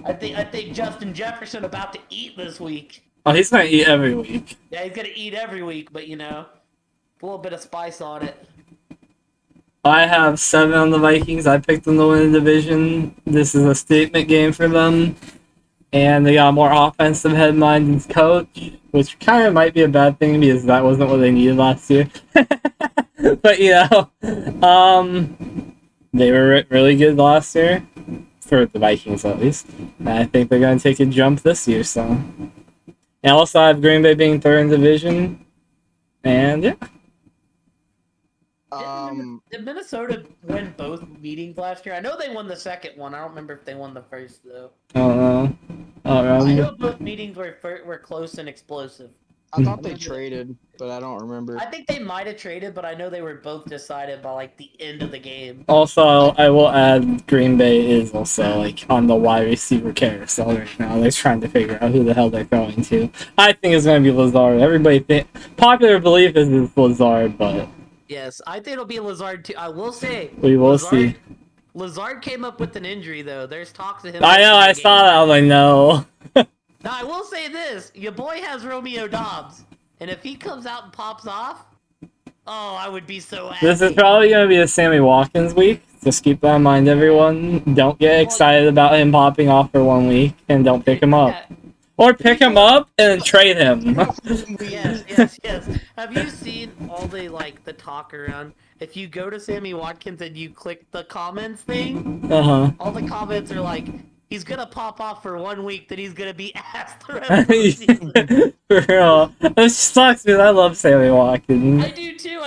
A: I think Justin Jefferson about to eat this week.
B: Oh, he's gonna eat every week.
A: Yeah, he's gonna eat every week, but a little bit of spice on it.
B: I have 7 on the Vikings. I picked them to win the division. This is a statement game for them. And they got a more offensive head-minded coach, which kind of might be a bad thing because that wasn't what they needed last year. But, they were really good last year. For the Vikings, at least. And I think they're going to take a jump this year, so. And also, I have Green Bay being 3rd in division. And, yeah.
A: Did Minnesota win both meetings last year? I know they won the second one. I don't remember if they won the first though.
B: I don't know.
A: I know both meetings were close and explosive.
C: I thought they traded, but I don't remember.
A: I think they might have traded, but I know they were both decided by like the end of the game.
B: Also, I will add Green Bay is also like on the wide receiver carousel right now. They're trying to figure out who the hell they're going to. I think it's going to be Lazard. Everybody popular belief is it's Lazard, but
A: yes, I think it'll be Lazard too. I will say
B: we will see.
A: Lazard came up with an injury though. There's talks of him.
B: I know. I saw that. I was like, no.
A: Now, I will say this. Your boy has Romeo Dobbs. And if he comes out and pops off, oh, I would be so happy.
B: This is probably going to be a Sammy Watkins week. Just keep that in mind, everyone. Don't get excited about him popping off for 1 week, and don't pick him up.
A: Yeah.
B: Or pick him up and trade him.
A: Yes. Have you seen all the talk around? If you go to Sammy Watkins and you click the comments thing, all the comments are like, he's gonna pop off for 1 week, then he's gonna be asked the rest of the season.
B: For real. This sucks because I love Sammy Watkins.
A: I do too.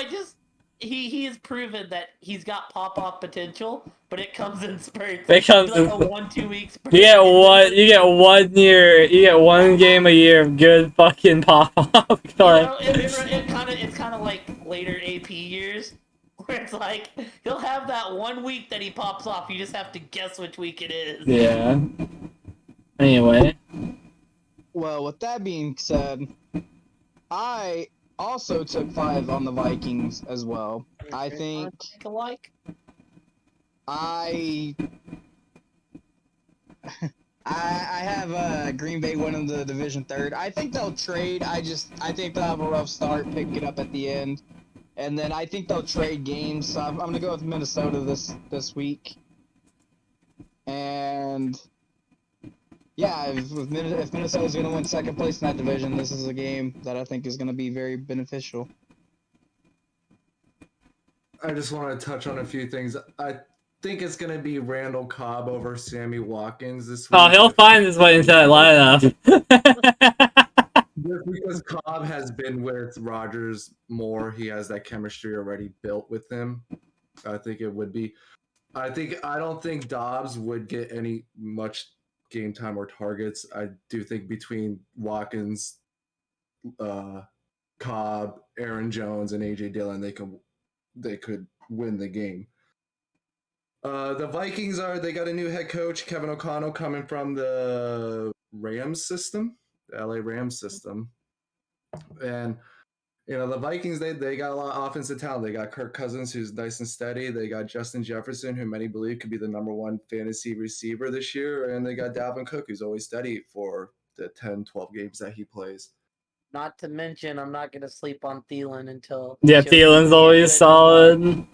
A: He has proven that he's got pop off potential, but it comes in spurts.
B: It comes
A: like
B: in
A: a 1-2 week spurt.
B: You get 1 year. You get 1 game a year of good fucking pop off.
A: It's kind of like later AP years. Where it's like, he'll have that 1 week that he pops off. You just have to guess which week it is.
B: Yeah. Anyway.
C: Well, with that being said, I also took 5 on the Vikings as well. I think I have Green Bay winning the division 3rd. I think they'll trade. I think they'll have a rough start, pick it up at the end. And then I think they'll trade games. So I'm going to go with Minnesota this week. And yeah, if Minnesota's going to win 2nd place in that division, this is a game that I think is going to be very beneficial.
D: I just want to touch on a few things. I think it's going to be Randall Cobb over Sammy Watkins this week.
B: Oh, he'll find his way into that lineup.
D: Just because Cobb has been with Rodgers more, he has that chemistry already built with him. I think it would be. I don't think Dobbs would get any much game time or targets. I do think between Watkins, Cobb, Aaron Jones, and AJ Dillon, they could win the game. The Vikings they got a new head coach, Kevin O'Connell, coming from the Rams system. LA Rams system. And the Vikings, they got a lot of offensive talent. They got Kirk Cousins, who's nice and steady. They got Justin Jefferson, who many believe could be the #1 fantasy receiver this year. And they got Dalvin Cook, who's always steady for the 10, 12 games that he plays.
A: Not to mention, I'm not going to sleep on Thielen until...
B: Yeah, Thielen's always solid.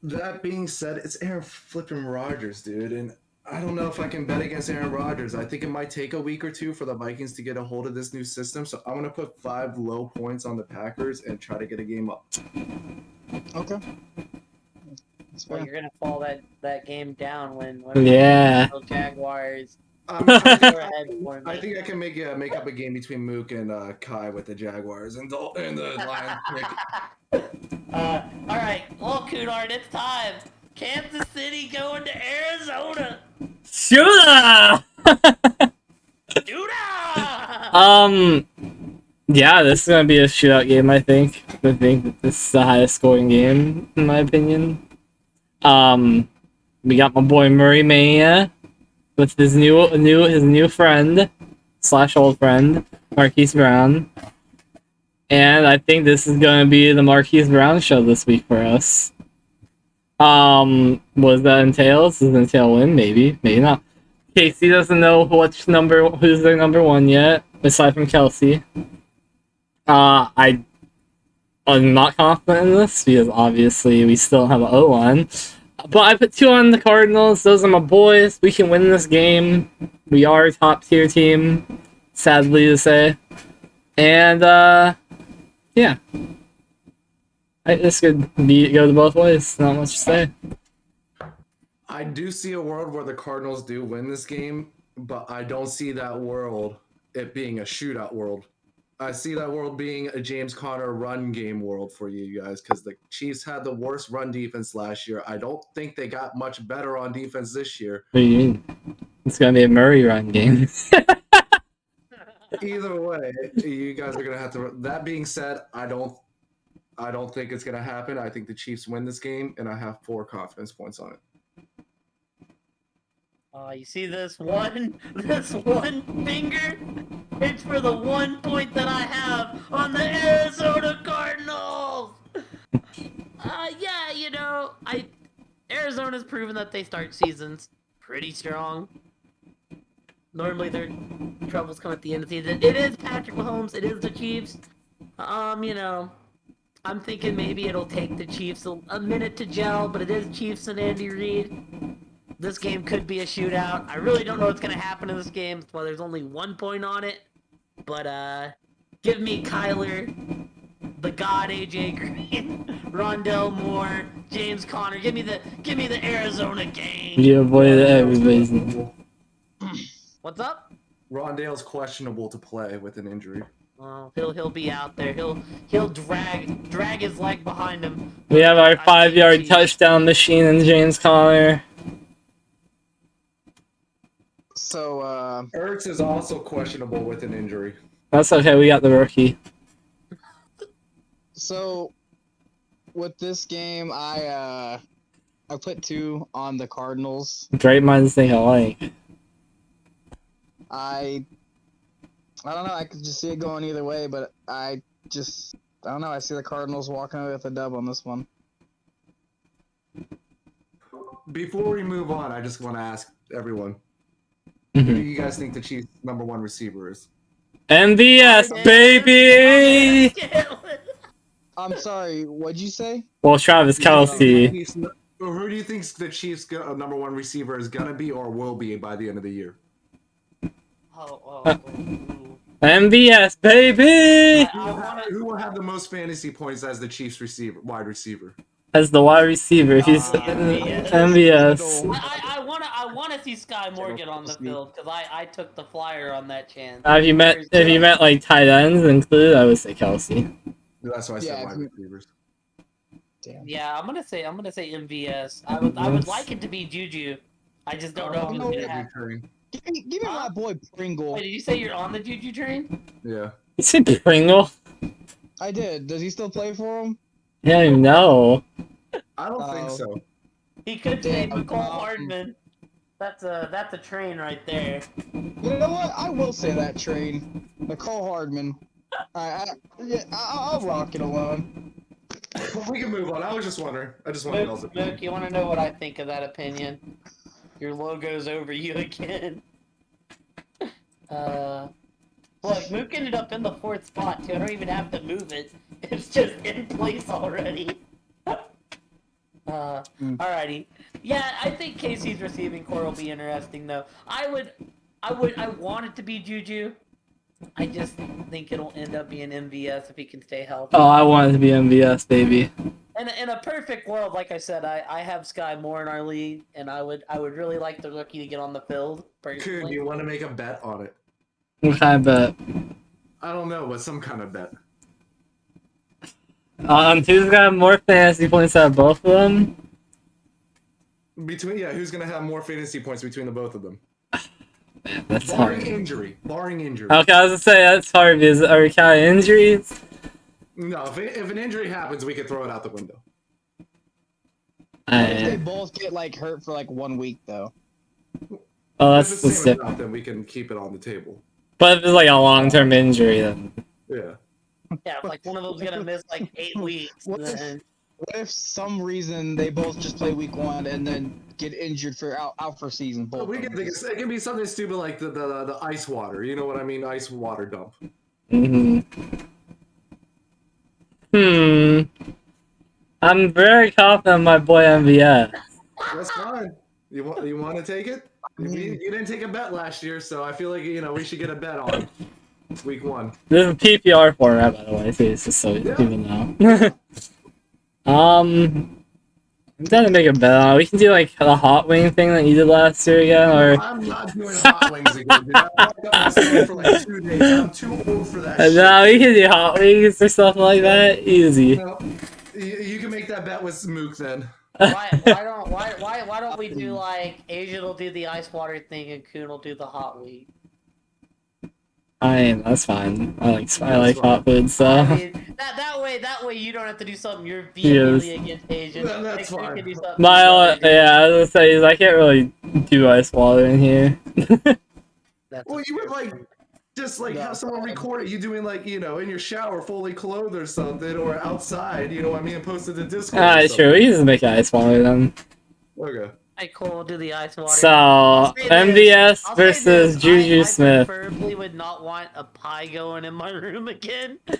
D: That being said, it's Aaron flipping Rodgers, dude. And I don't know if I can bet against Aaron Rodgers. I think it might take a week or two for the Vikings to get a hold of this new system. So I'm going to put 5 low points on the Packers and try to get a game up.
C: Okay.
A: Well, you're going to fall that game down when
B: Yeah.
A: the Jaguars...
D: I think I can make up a game between Mook and Kai with the Jaguars and the Lions.
A: All right, well, Kunard, it's time. Kansas City going to Arizona.
B: Shooter! Yeah, this is gonna be a shootout game. I think that this is the highest scoring game in my opinion. We got my boy Murray Mania with his new friend / old friend Marquise Brown, and I think this is gonna be the Marquise Brown show this week for us. What does that entail? Does it entail win? Maybe not. Casey doesn't know who's their #1 yet. aside from Kelsey. I'm not confident in this because obviously we still have an O-line. But I put 2 on the Cardinals. Those are my boys. We can win this game. We are a top tier team, sadly to say. And yeah, this could go to both ways. Not much to say.
D: I do see a world where the Cardinals do win this game, but I don't see that world it being a shootout world. I see that world being a James Conner run game world for you guys because the Chiefs had the worst run defense last year. I don't think they got much better on defense this year.
B: What do you mean? It's gonna be a Murray run game.
D: Either way, you guys are gonna have to. That being said, I don't think it's gonna happen. I think the Chiefs win this game, and I have 4 confidence points on it.
A: You see this one finger? It's for the 1 point that I have on the Arizona Cardinals. Yeah, Arizona's proven that they start seasons pretty strong. Normally their troubles come at the end of the season. It is Patrick Mahomes. It is the Chiefs. I'm thinking maybe it'll take the Chiefs a minute to gel, but it is Chiefs and Andy Reid. This game could be a shootout. I really don't know what's going to happen in this game. Well, there's only 1 point on it. But, give me Kyler, the God AJ Green, Rondell Moore, James Conner. Give me the Arizona game.
B: You avoided everybody's.
A: What's up?
D: Rondale's questionable to play with an injury.
A: Well, he'll be out there. He'll drag his leg behind him.
B: We have our 5-yard touchdown machine in James Conner.
C: So,
D: Ertz is also questionable with an injury.
B: That's okay. We got the rookie.
C: So, with this game, I put 2 on the Cardinals.
B: Great minds think alike.
C: I don't know. I could just see it going either way, but I don't know. I see the Cardinals walking away with a dub on this one.
D: Before we move on, I just want to ask everyone, who do you guys think the Chiefs' #1 receiver is?
B: MVS, baby!
C: I'm sorry, what'd you say?
B: Well, Travis Kelsey.
D: Who do you think the Chiefs' #1 receiver is gonna be or will be by the end of the year?
B: MVS, baby!
D: Who will have the most fantasy points as the Chiefs' wide receiver?
B: As the wide receiver, if he's MVS.
A: I want to see Sky Moore get on the field because I took the flyer on that chance.
B: If you meant like tight ends included, I would say Kelsey.
D: That's why I said wide receivers.
C: Damn.
A: Yeah, I'm gonna say MVS. I would like it to be Juju. I just don't know if he's gonna happen.
C: Give me my boy Pringle.
A: Wait, did you say you're on the Juju train?
D: Yeah.
B: You said Pringle?
C: I did. Does he still play for him?
B: Yeah, no.
D: I don't think so.
A: He could say McCall Hardman. That's a train right there.
C: You know what? I will say that train. Nicole Hardman. I'll rock it alone.
D: We can move on. I was just wondering. I just wanted to know.
A: Luke, you want to know what I think of that opinion? Your logo's over you again. Look, Mook ended up in the 4th spot too. I don't even have to move it. It's just in place already. Alrighty. Yeah, I think Casey's receiving core will be interesting though. I want it to be Juju. I just think it'll end up being MVS if he can stay healthy.
B: Oh, I want it to be MVS, baby.
A: In a perfect world, like I said, I have Sky Moore in our league, and I would really like the rookie to get on the field.
D: Could you want to make a bet on it?
B: What kind of bet?
D: I don't know, but some kind of bet.
B: Who's got more fantasy points out of both of them?
D: Who's gonna have more fantasy points between the both of them?
B: Man, that's
D: Barring
B: hard.
D: injury.
B: Okay, I was gonna say that's hard because are we counting injuries?
D: No, if an injury happens, we could throw it out the window.
C: If they both get hurt for 1 week though.
B: Oh,
D: If
B: that's
D: it's the same
B: specific.
D: amount, then we can keep it on the table.
B: But if it's a long-term injury, then
D: Yeah.
A: Yeah, if one of them's gonna miss 8 weeks.
C: What
A: Then...
C: What if some reason they both just play week 1 and then get injured for out for season? Both.
D: We
C: of
D: can
C: them.
D: think it can be something stupid like the ice water. You know what I mean? Ice water dump.
B: Hmm. I'm very confident in my boy MVS.
D: That's fine. You want to take it? You didn't take a bet last year, so I feel like we should get a bet on week 1.
B: This is PPR format, by the way, so it's just so people know. I'm trying to make a bet on it. We can do like the hot wing thing that you did last year again, or
D: I'm not doing hot wings again, dude. I locked up my stomach for like 2 days. I'm too old for that shit.
B: no, we can do hot wings or something like that. Easy.
D: No, you can make that bet with Mook then.
A: Why don't we do like Asian will do the ice water thing and Kun will do the hot weed?
B: That's fine. I like
D: fine.
B: hot food, so.
A: I mean, that way you don't have to do something you're vehemently against Asian.
D: That's
A: Like,
D: fine.
A: can do something
B: My
A: you
B: only,
A: wanna do.
B: yeah, I was gonna say is I can't really do ice water in here.
A: That's
D: Well, you would like just like have someone record it. You doing like in your shower, fully clothed or something, or outside. You know what I mean? And post it to Discord.
B: Alright, sure, we can just make ice water then.
D: Okay.
A: Alright, cool. We'll do the ice water.
B: So,
A: I'll say
B: MVS
A: I'll say
B: versus
A: this,
B: Juju
A: I
B: Smith.
A: preferably would not want a pie going in my room again.
B: So,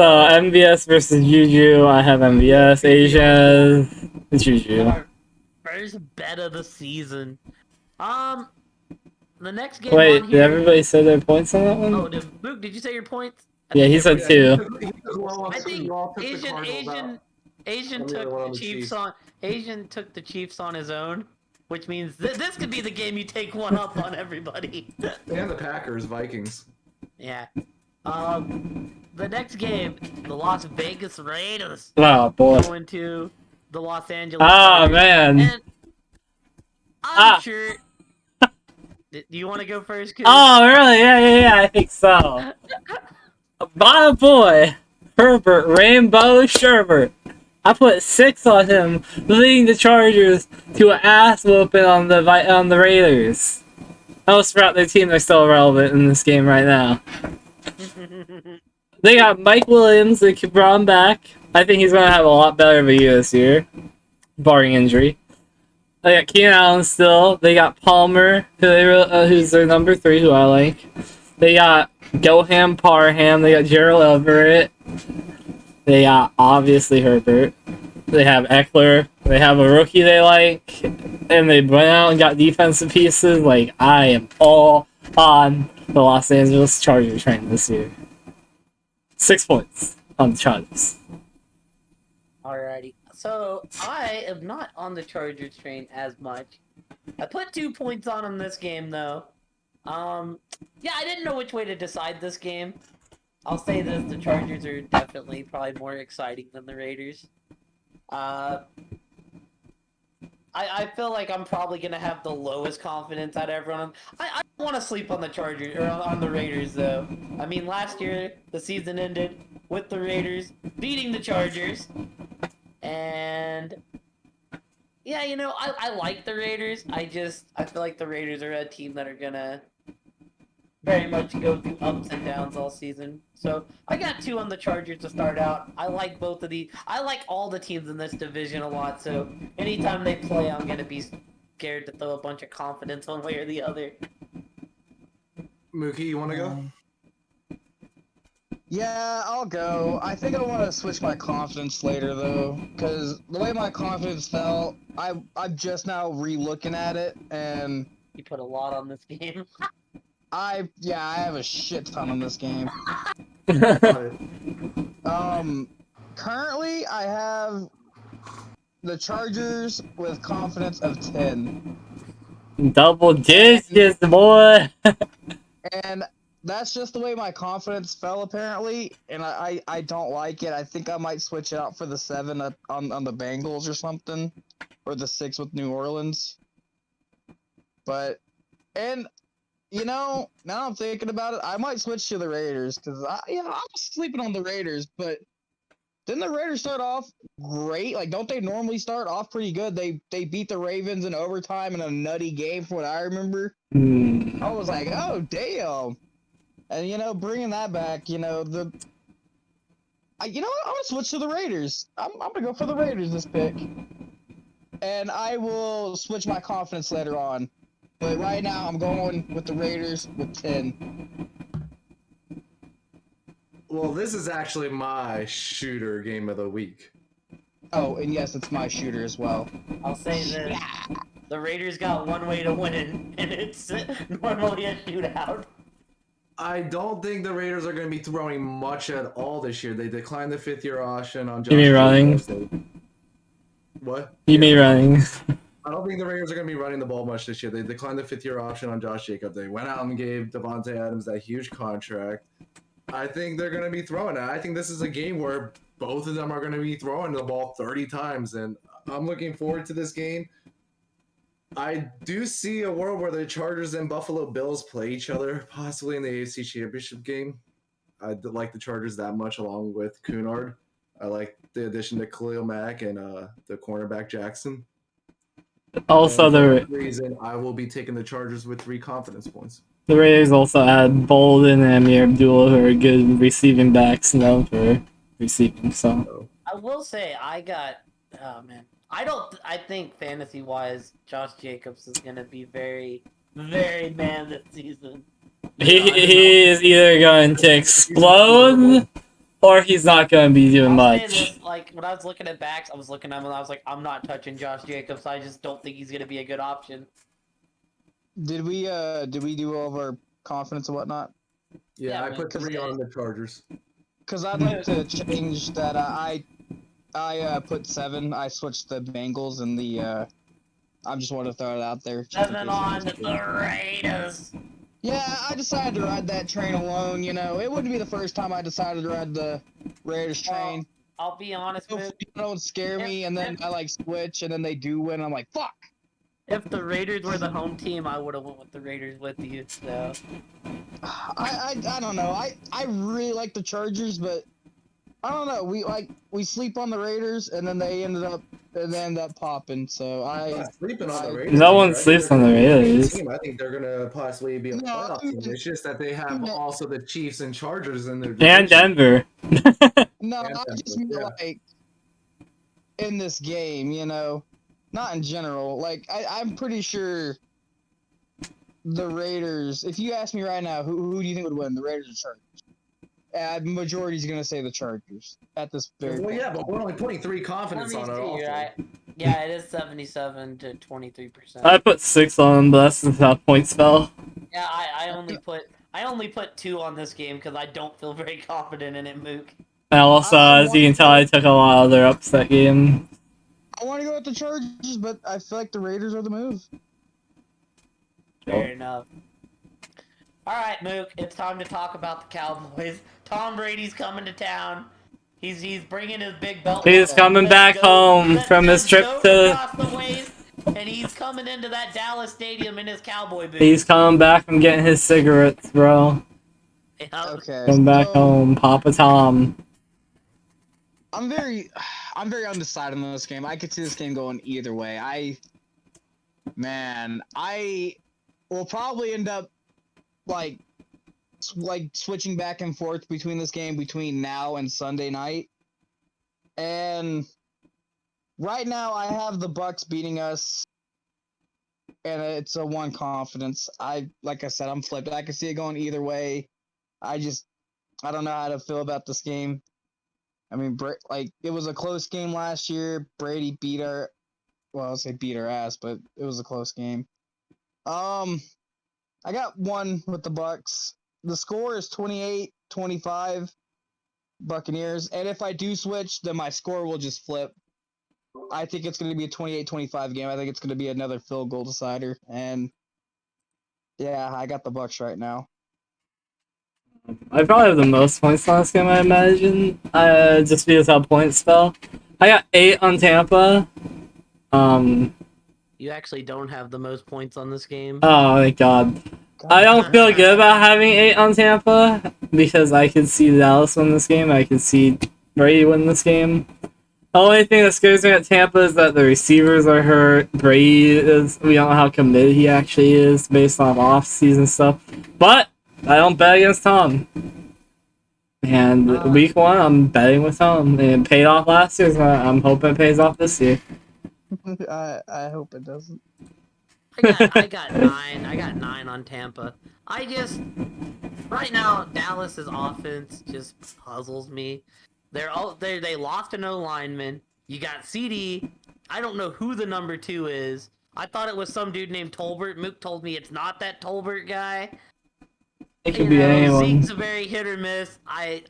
B: MVS versus Juju. I have MVS. Asian. Juju.
A: Our first bet of the season. The next game
B: Wait,
A: on
B: did
A: here.
B: everybody say their points on that one?
A: Oh, Luke, did you say your points?
B: Yeah, he said 2.
A: I think Asian took the Chiefs on. Asian took the Chiefs on his own, which means this could be the game you take one up on everybody.
D: And the Packers, Vikings.
A: Yeah. The next game, the Las Vegas Raiders
B: Oh, boy.
A: going to the Los Angeles.
B: Oh,
A: Chargers.
B: man.
A: And I'm sure. Do you want to go first? Kid?
B: Oh, really? Yeah, I think so. My boy, Herbert Rainbow Sherbert. I put 6 on him, leading the Chargers to an ass whooping on the Raiders. I almost forgot their team are still relevant in this game right now. They got Mike Williams, they brought him back. I think he's going to have a lot better of a year this year, barring injury. They got Keenan Allen still. They got Palmer, who's their number 3, who I like. They got Goham Parham. They got Gerald Everett. They got, obviously, Herbert. They have Eckler. They have a rookie they like. And they went out and got defensive pieces. Like, I am all on the Los Angeles Chargers train this year. 6 points on the Chargers.
A: Alrighty. So, I am not on the Chargers train as much. I put 2 points on them this game, though. Yeah, I didn't know which way to decide this game. I'll say this, the Chargers are definitely probably more exciting than the Raiders. I feel like I'm probably going to have the lowest confidence out of everyone. I don't want to sleep on the Chargers, or on the Raiders, though. I mean, last year, the season ended with the Raiders beating the Chargers. And yeah, I like the Raiders. I feel like the Raiders are a team that are gonna very much go through ups and downs all season. So I got 2 on the Chargers to start out. I like both of these. I like all the teams in this division a lot. So anytime they play, I'm gonna be scared to throw a bunch of confidence one way or the other.
D: Mookie, you want to go?
C: Yeah, I'll go. I think I want to switch my confidence later, though, because the way my confidence felt, I'm just now re-looking at it, and
A: You put a lot on this game.
C: I have a shit ton on this game. Currently, I have the Chargers with confidence of 10.
B: Double digits, boy!
C: And that's just the way my confidence fell, apparently, and I don't like it. I think I might switch it out for the 7 on the Bengals or something, or the 6 with New Orleans. But, and, now I'm thinking about it, I might switch to the Raiders, because, I was sleeping on the Raiders, but didn't the Raiders start off great? Like, don't they normally start off pretty good? They beat the Ravens in overtime in a nutty game, from what I remember. I was like, oh, damn. And, bringing that back, the You know what? I'm gonna switch to the Raiders. I'm gonna go for the Raiders this pick, and I will switch my confidence later on. But right now, I'm going with the Raiders with 10.
D: Well, this is actually my shooter game of the week.
C: Oh, and yes, it's my shooter as well.
A: I'll say this: the Raiders got one way to win, and it's normally a shootout.
D: I don't think the Raiders are going to be throwing much at all this year. They declined the 5th-year option on Josh
B: You mean running?
D: Jacobs. What?
B: You mean running?
D: I don't think the Raiders are going to be running the ball much this year. They declined the 5th-year option on Josh Jacobs. They went out and gave Devontae Adams that huge contract. I think they're going to be throwing it. I think this is a game where both of them are going to be throwing the ball 30 times, and I'm looking forward to this game. I do see a world where the Chargers and Buffalo Bills play each other, possibly in the AFC Championship game. I like the Chargers that much, along with Cunard. I like the addition to Khalil Mack and the cornerback Jackson.
B: Also,
D: And for
B: the
D: that reason, I will be taking the Chargers with 3 confidence points.
B: Raiders also add Bolden and Amir Abdullah, who are good receiving backs known for receiving. So
A: I will say I got. Oh man, I think fantasy wise, Josh Jacobs is gonna be very, very man this season.
B: he is either going to explode or he's not going to be doing
A: I'll say
B: much.
A: this, like when I was looking at backs, I was looking at him and I was like, I'm not touching Josh Jacobs. I just don't think he's gonna be a good option.
C: Did we do all of our confidence and whatnot?
D: Yeah,
A: Yeah,
D: I put 3 on the Chargers.
C: Because I'd like to change that. I put 7. I switched the Bengals and the. I just want to throw it out there. just in
A: 7
C: case
A: on
C: it-
A: the Raiders.
C: Yeah, I decided to ride that train alone. You know, it wouldn't be the first time I decided to ride the Raiders train.
A: I'll be honest with
C: Hopefully they don't scare me, and then I like switch, and then they do win. I'm like, fuck.
A: if the Raiders were the home team, I would have went with the Raiders with you. So
C: I don't know. I really like the Chargers, but I don't know. We sleep on the Raiders, and then they end up popping. So
D: I'm
C: I
D: not sleeping on the Raiders.
B: No one
D: either. I think
B: sleeps
D: they're
B: on the
D: gonna be a good
B: Raiders.
D: team. I think they're going to possibly be a
C: No,
D: playoff team. It's just that they have
C: no.
D: also the Chiefs and Chargers in their
B: And
D: division.
B: Denver.
C: no,
D: Yeah,
C: I just
D: yeah.
C: mean like in this game, you know, not in general. Like I'm pretty sure the Raiders. If you ask me right now, who do you think would win, the Raiders or Chargers? Majority's gonna say the Chargers at this very
D: Well,
C: point.
D: yeah, but we're only putting 3 confidence on it also.
A: right? Yeah, it is 77 to 23%.
B: I put 6 on him, but that's just how points fell.
A: Yeah, I only put 2 on this game because I don't feel very confident in it, Mook.
B: And also, as you can tell, I took a lot of other upset games.
C: I want to go with the Chargers, but I feel like the Raiders are the move.
A: Fair enough. All right, Mook, it's time to talk about the Cowboys. Tom Brady's coming to town. He's bringing his big belt.
B: He's coming back home from his trip to.
A: across the waist, and he's coming into that Dallas stadium in his cowboy boots.
B: He's coming back from getting his cigarettes, bro.
A: Yeah.
C: Okay.
B: Come back
C: so
B: home, Papa Tom.
C: I'm very undecided on this game. I could see this game going either way. I will probably end up like switching back and forth between this game between now and Sunday night. And right now I have the Bucks beating us, and it's a 1 confidence. Like I said, I'm flipped. I can see it going either way. I don't know how to feel about this game. I mean, it was a close game last year. Brady beat our, well, I'll say beat our ass, but it was a close game. I got 1 with the Bucks. The score is 28-25 Buccaneers. And if I do switch, then my score will just flip. I think it's going to be a 28-25 game. I think it's going to be another field goal decider. And yeah, I got the Bucks right now.
B: I probably have the most points on this game, I imagine. Just because how points fell. I got 8 on Tampa.
A: You actually don't have the most points on this game.
B: Oh my god. I don't feel good about having 8 on Tampa because I could see Dallas win this game. I could see Brady win this game. The only thing that scares me at Tampa is that the receivers are hurt. Brady we don't know how committed he actually is based on off-season stuff. But I don't bet against Tom. And and week 1, I'm betting with them. And it paid off last year, so I'm hoping it pays off this year.
C: I hope it doesn't.
A: I got 9. I got 9 on Tampa. Right now, Dallas's offense just puzzles me. They lost an O lineman. You got CD. I don't know who the number 2 is. I thought it was some dude named Tolbert. Mook told me it's not that Tolbert guy.
B: It could be anyone.
A: Zeke's a very hit or miss. I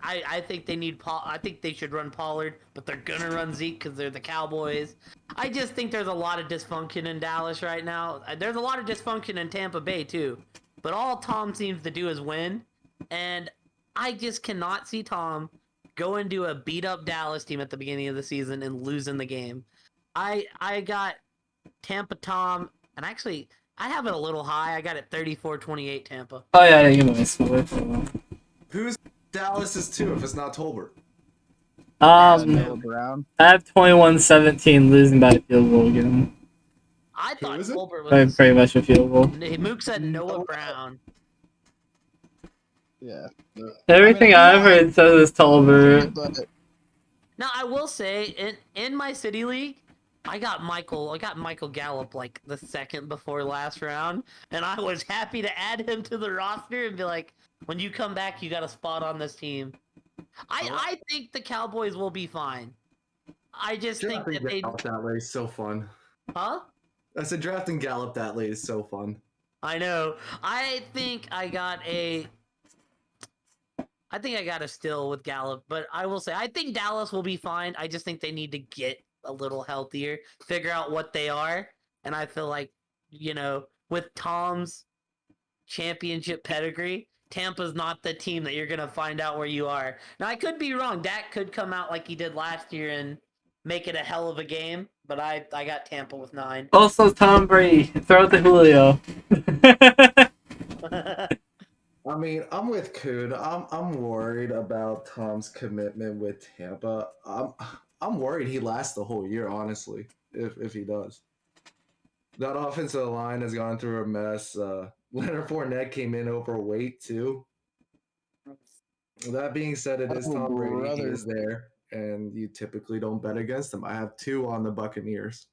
A: think they need I think they should run Pollard, but they're gonna run Zeke because they're the Cowboys. I just think there's a lot of dysfunction in Dallas right now. There's a lot of dysfunction in Tampa Bay too. But all Tom seems to do is win, and I just cannot see Tom go into a beat up Dallas team at the beginning of the season and losing the game. I got Tampa Tom, and actually I have it a little high. I got it 34-28 Tampa.
B: Oh yeah, you might score it.
D: Who's Dallas's 2 if it's not Tolbert?
C: Noah Brown.
B: I have 21-17 losing by a field goal again.
A: I thought
D: is it?
A: Tolbert
B: By
A: was
B: pretty much a field goal.
A: Mook said Noah Brown.
C: Yeah.
B: Everything I've heard says it's Tolbert.
C: But
A: Now I will say in my city league, I got Michael Gallup like the second before last round, and I was happy to add him to the roster and be like, when you come back, you got a spot on this team. I think the Cowboys will be fine. I just think that they
D: Gallup that way is so fun.
A: Huh?
D: I said drafting Gallup that way is so fun.
A: I know. I think I got a steal with Gallup, but I will say I think Dallas will be fine. I just think they need to get a little healthier, figure out what they are, and I feel like, with Tom's championship pedigree, Tampa's not the team that you're gonna find out where you are. Now I could be wrong. Dak could come out like he did last year and make it a hell of a game, but I got Tampa with 9.
B: Also, Tom Brady. Throw it to Julio.
D: I mean, I'm with Coon. I'm worried about Tom's commitment with Tampa. I'm worried he lasts the whole year, honestly, if he does. That offensive line has gone through a mess. Leonard Fournette came in overweight, too. That being said, it is Tom Brady. He is there, and you typically don't bet against him. I have 2 on the Buccaneers.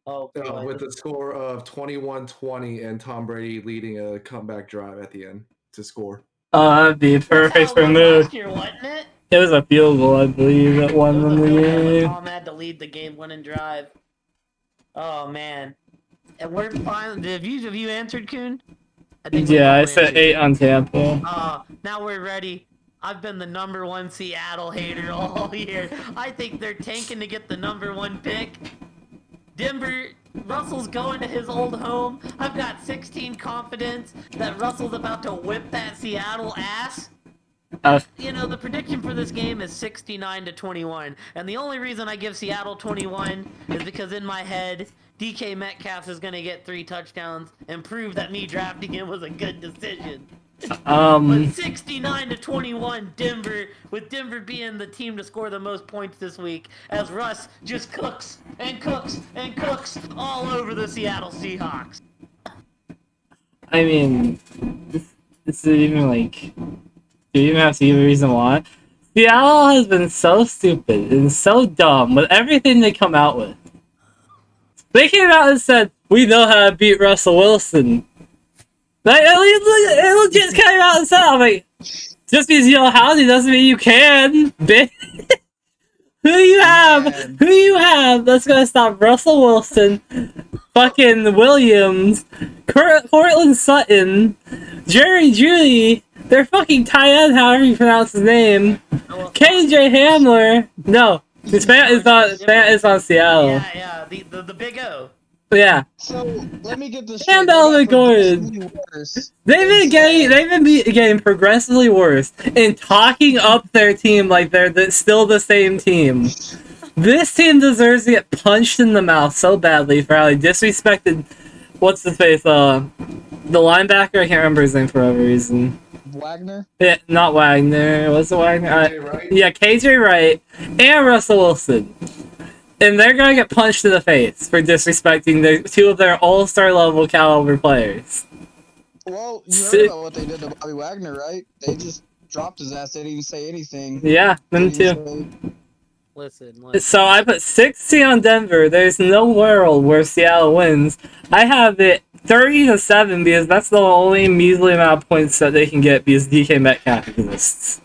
A: Oh,
D: with a score of 21-20 and Tom Brady leading a comeback drive at the end to score.
B: That'd be perfect for Mook.
A: Last year, wasn't it?
B: It was a field goal, I believe, that won them the game.
A: Tom had to lead the game-winning drive. Oh man, and we're fine. Have you answered, Coon?
B: I said 8 on Tampa.
A: Now we're ready. I've been the number 1 Seattle hater all year. I think they're tanking to get the number 1 pick. Denver, Russell's going to his old home. I've got 16 confidence that Russell's about to whip that Seattle ass. The prediction for this game is 69-21. And the only reason I give Seattle 21 is because in my head, DK Metcalf is going to get 3 touchdowns and prove that me drafting him was a good decision. But 69-21 Denver, with Denver being the team to score the most points this week, as Russ just cooks and cooks and cooks all over the Seattle Seahawks.
B: I mean, this is even like, do you even have to give a reason why? Seattle has been so stupid and so dumb with everything they come out with. They came out and said, we know how to beat Russell Wilson. Like, it legit came out and said, I'm like, just because you know how to doesn't mean you can, bitch. Who do you have that's gonna stop Russell Wilson, fucking Williams, Cortland Sutton, Jerry Jeudy, their fucking tight end, however you pronounce his name, KJ Hamler. No, his fan is on Seattle.
A: Yeah, the big O.
B: Yeah.
C: So let me get this.
B: And Melvin Gordon. They've been getting progressively worse and talking up their team like they're still the same team. This team deserves to get punched in the mouth so badly for how they disrespected what's his face, the linebacker. I can't remember his name for whatever reason.
C: Wagner?
B: Yeah, not Wagner. What's the Wagner?
D: Right?
B: Yeah, KJ Wright and Russell Wilson. And they're gonna get punched in the face for disrespecting 2 of their all-star level caliber players.
C: Well, you heard
B: Si-
C: about what they did to Bobby Wagner, right? They just dropped his ass. They didn't even say anything.
B: Yeah, them
C: Didn't even
B: too.
C: say-
A: Listen.
B: So I put 60 on Denver. There's no world where Seattle wins. I have it 30-7 because that's the only measly amount of points that they can get because DK Metcalf exists.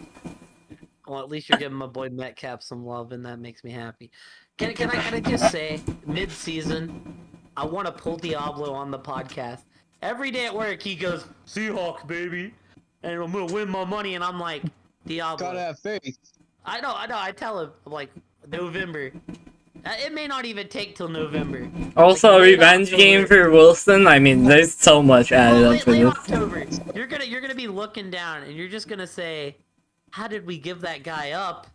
A: Well, at least you're giving my boy Metcalf some love, and that makes me happy. Can I just say, mid-season, I want to pull Diablo on the podcast. Every day at work, he goes, Seahawks, baby, and I'm going to win my money, and I'm like, Diablo.
C: Gotta have faith.
A: I know, I tell him, I'm like, November. It may not even take till November.
B: Also,
A: Like,
B: a
A: late
B: revenge
A: October.
B: game for Wilson. I mean, there's so much added
A: Well,
B: up to
A: late
B: this.
A: October. You're gonna be looking down, and you're just gonna say, how did we give that guy up?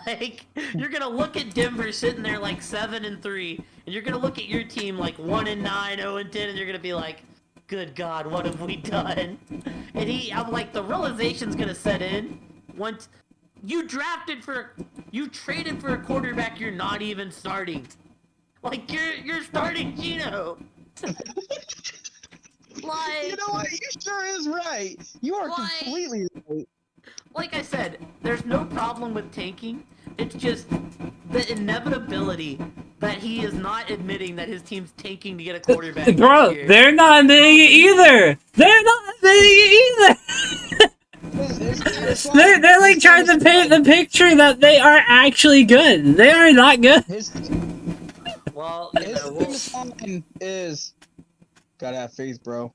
A: Like, you're gonna look at Denver sitting there like 7-3, and you're gonna look at your team like 1-9, 0-10, and you're gonna be like, good God, what have we done? And I'm like, the realization's gonna set in once you traded for a quarterback you're not even starting. Like, you're starting Gino. Like,
C: You know what? You sure is right. You are
A: Like-
C: completely right.
A: like I said, there's no problem with tanking. It's just the inevitability that he is not admitting that his team's tanking to get a quarterback.
B: Bro,
A: next year.
B: they're not admitting it either. They're not admitting it either. They're like trying to paint the picture that they are actually good. They are not good.
C: His
A: Well,
C: famous line is, gotta have faith, bro.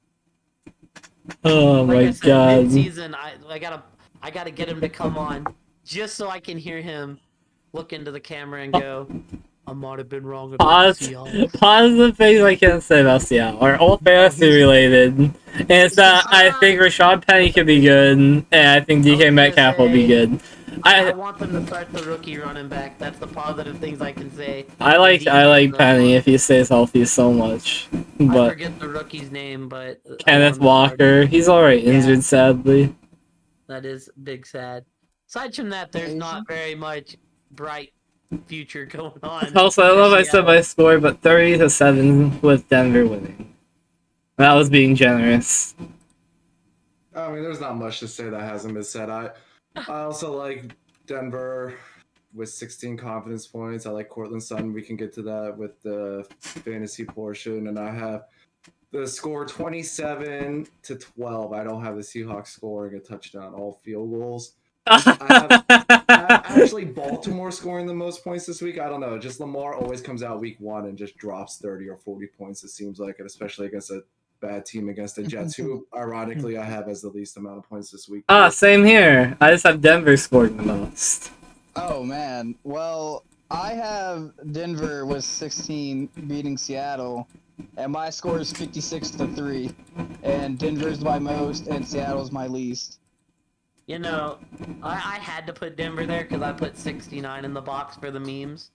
B: Oh
A: like
B: my
A: I said,
B: god.
A: mid-season, I gotta get him to come on just so I can hear him look into the camera and go, I might have been wrong about the Seahawks.
B: Positive things I can say about Seattle are all fantasy related. And it's that I think Rashad Penny could be good, and I think
A: I was
B: DK
A: gonna
B: Metcalf will be
A: say-
B: good.
A: I want them to start the rookie running back. That's the positive things I can say.
B: I like Penny if he stays healthy so much.
A: I
B: But
A: forget the rookie's name, but I
B: Kenneth
A: want him to start.
B: Walker, he's alright injured
A: Yeah.
B: sadly.
A: That is big sad. Aside from that, there's not very much bright future going on.
B: Also, I don't know if I said
A: Seattle.
B: my score, but 30-7 with Denver winning. That was being generous.
D: I mean, there's not much to say that hasn't been said. I also like Denver with 16 confidence points. I like Cortland Sutton. We can get to that with the fantasy portion. And I have the score 27-12. I don't have the Seahawks scoring a touchdown, all field goals. I have actually Baltimore scoring the most points this week. I don't know. Just Lamar always comes out week 1 and just drops 30 or 40 points, it seems like, and especially against a bad team against the Jets, who ironically I have as the least amount of points this week.
B: Same here. I just have Denver scoring the most.
C: Oh man. Well, I have Denver with 16 beating Seattle, and my score is 56-3. And Denver's my most, and Seattle's my least.
A: You know, I had to put Denver there because I put 69 in the box for the memes.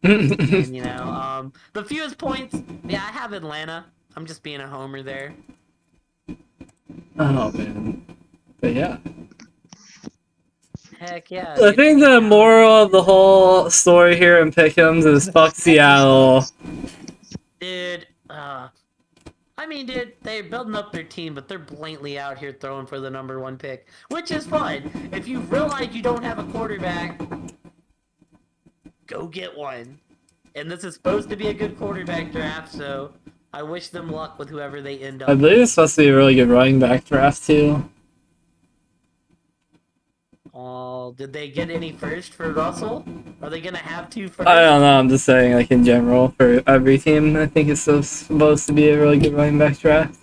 A: And, you know, the fewest points, yeah, I have Atlanta. I'm just being a homer there.
B: Oh man. But yeah.
A: Heck yeah.
B: I think the moral of the whole story here in Pick'ems is fuck Seattle.
A: Dude, I mean, dude, they're building up their team, but they're blatantly out here throwing for the #1 pick, which is fine. If you realize you don't have a quarterback, go get one. And this is supposed to be a good quarterback draft, so I wish them luck with whoever they end
B: I
A: up.
B: believe it's supposed to be a really good running back draft too.
A: Did they get any first for Russell? Are they gonna have 2 first?
B: I don't know, I'm just saying, like, in general, for every team, I think it's supposed to be a really good running back draft.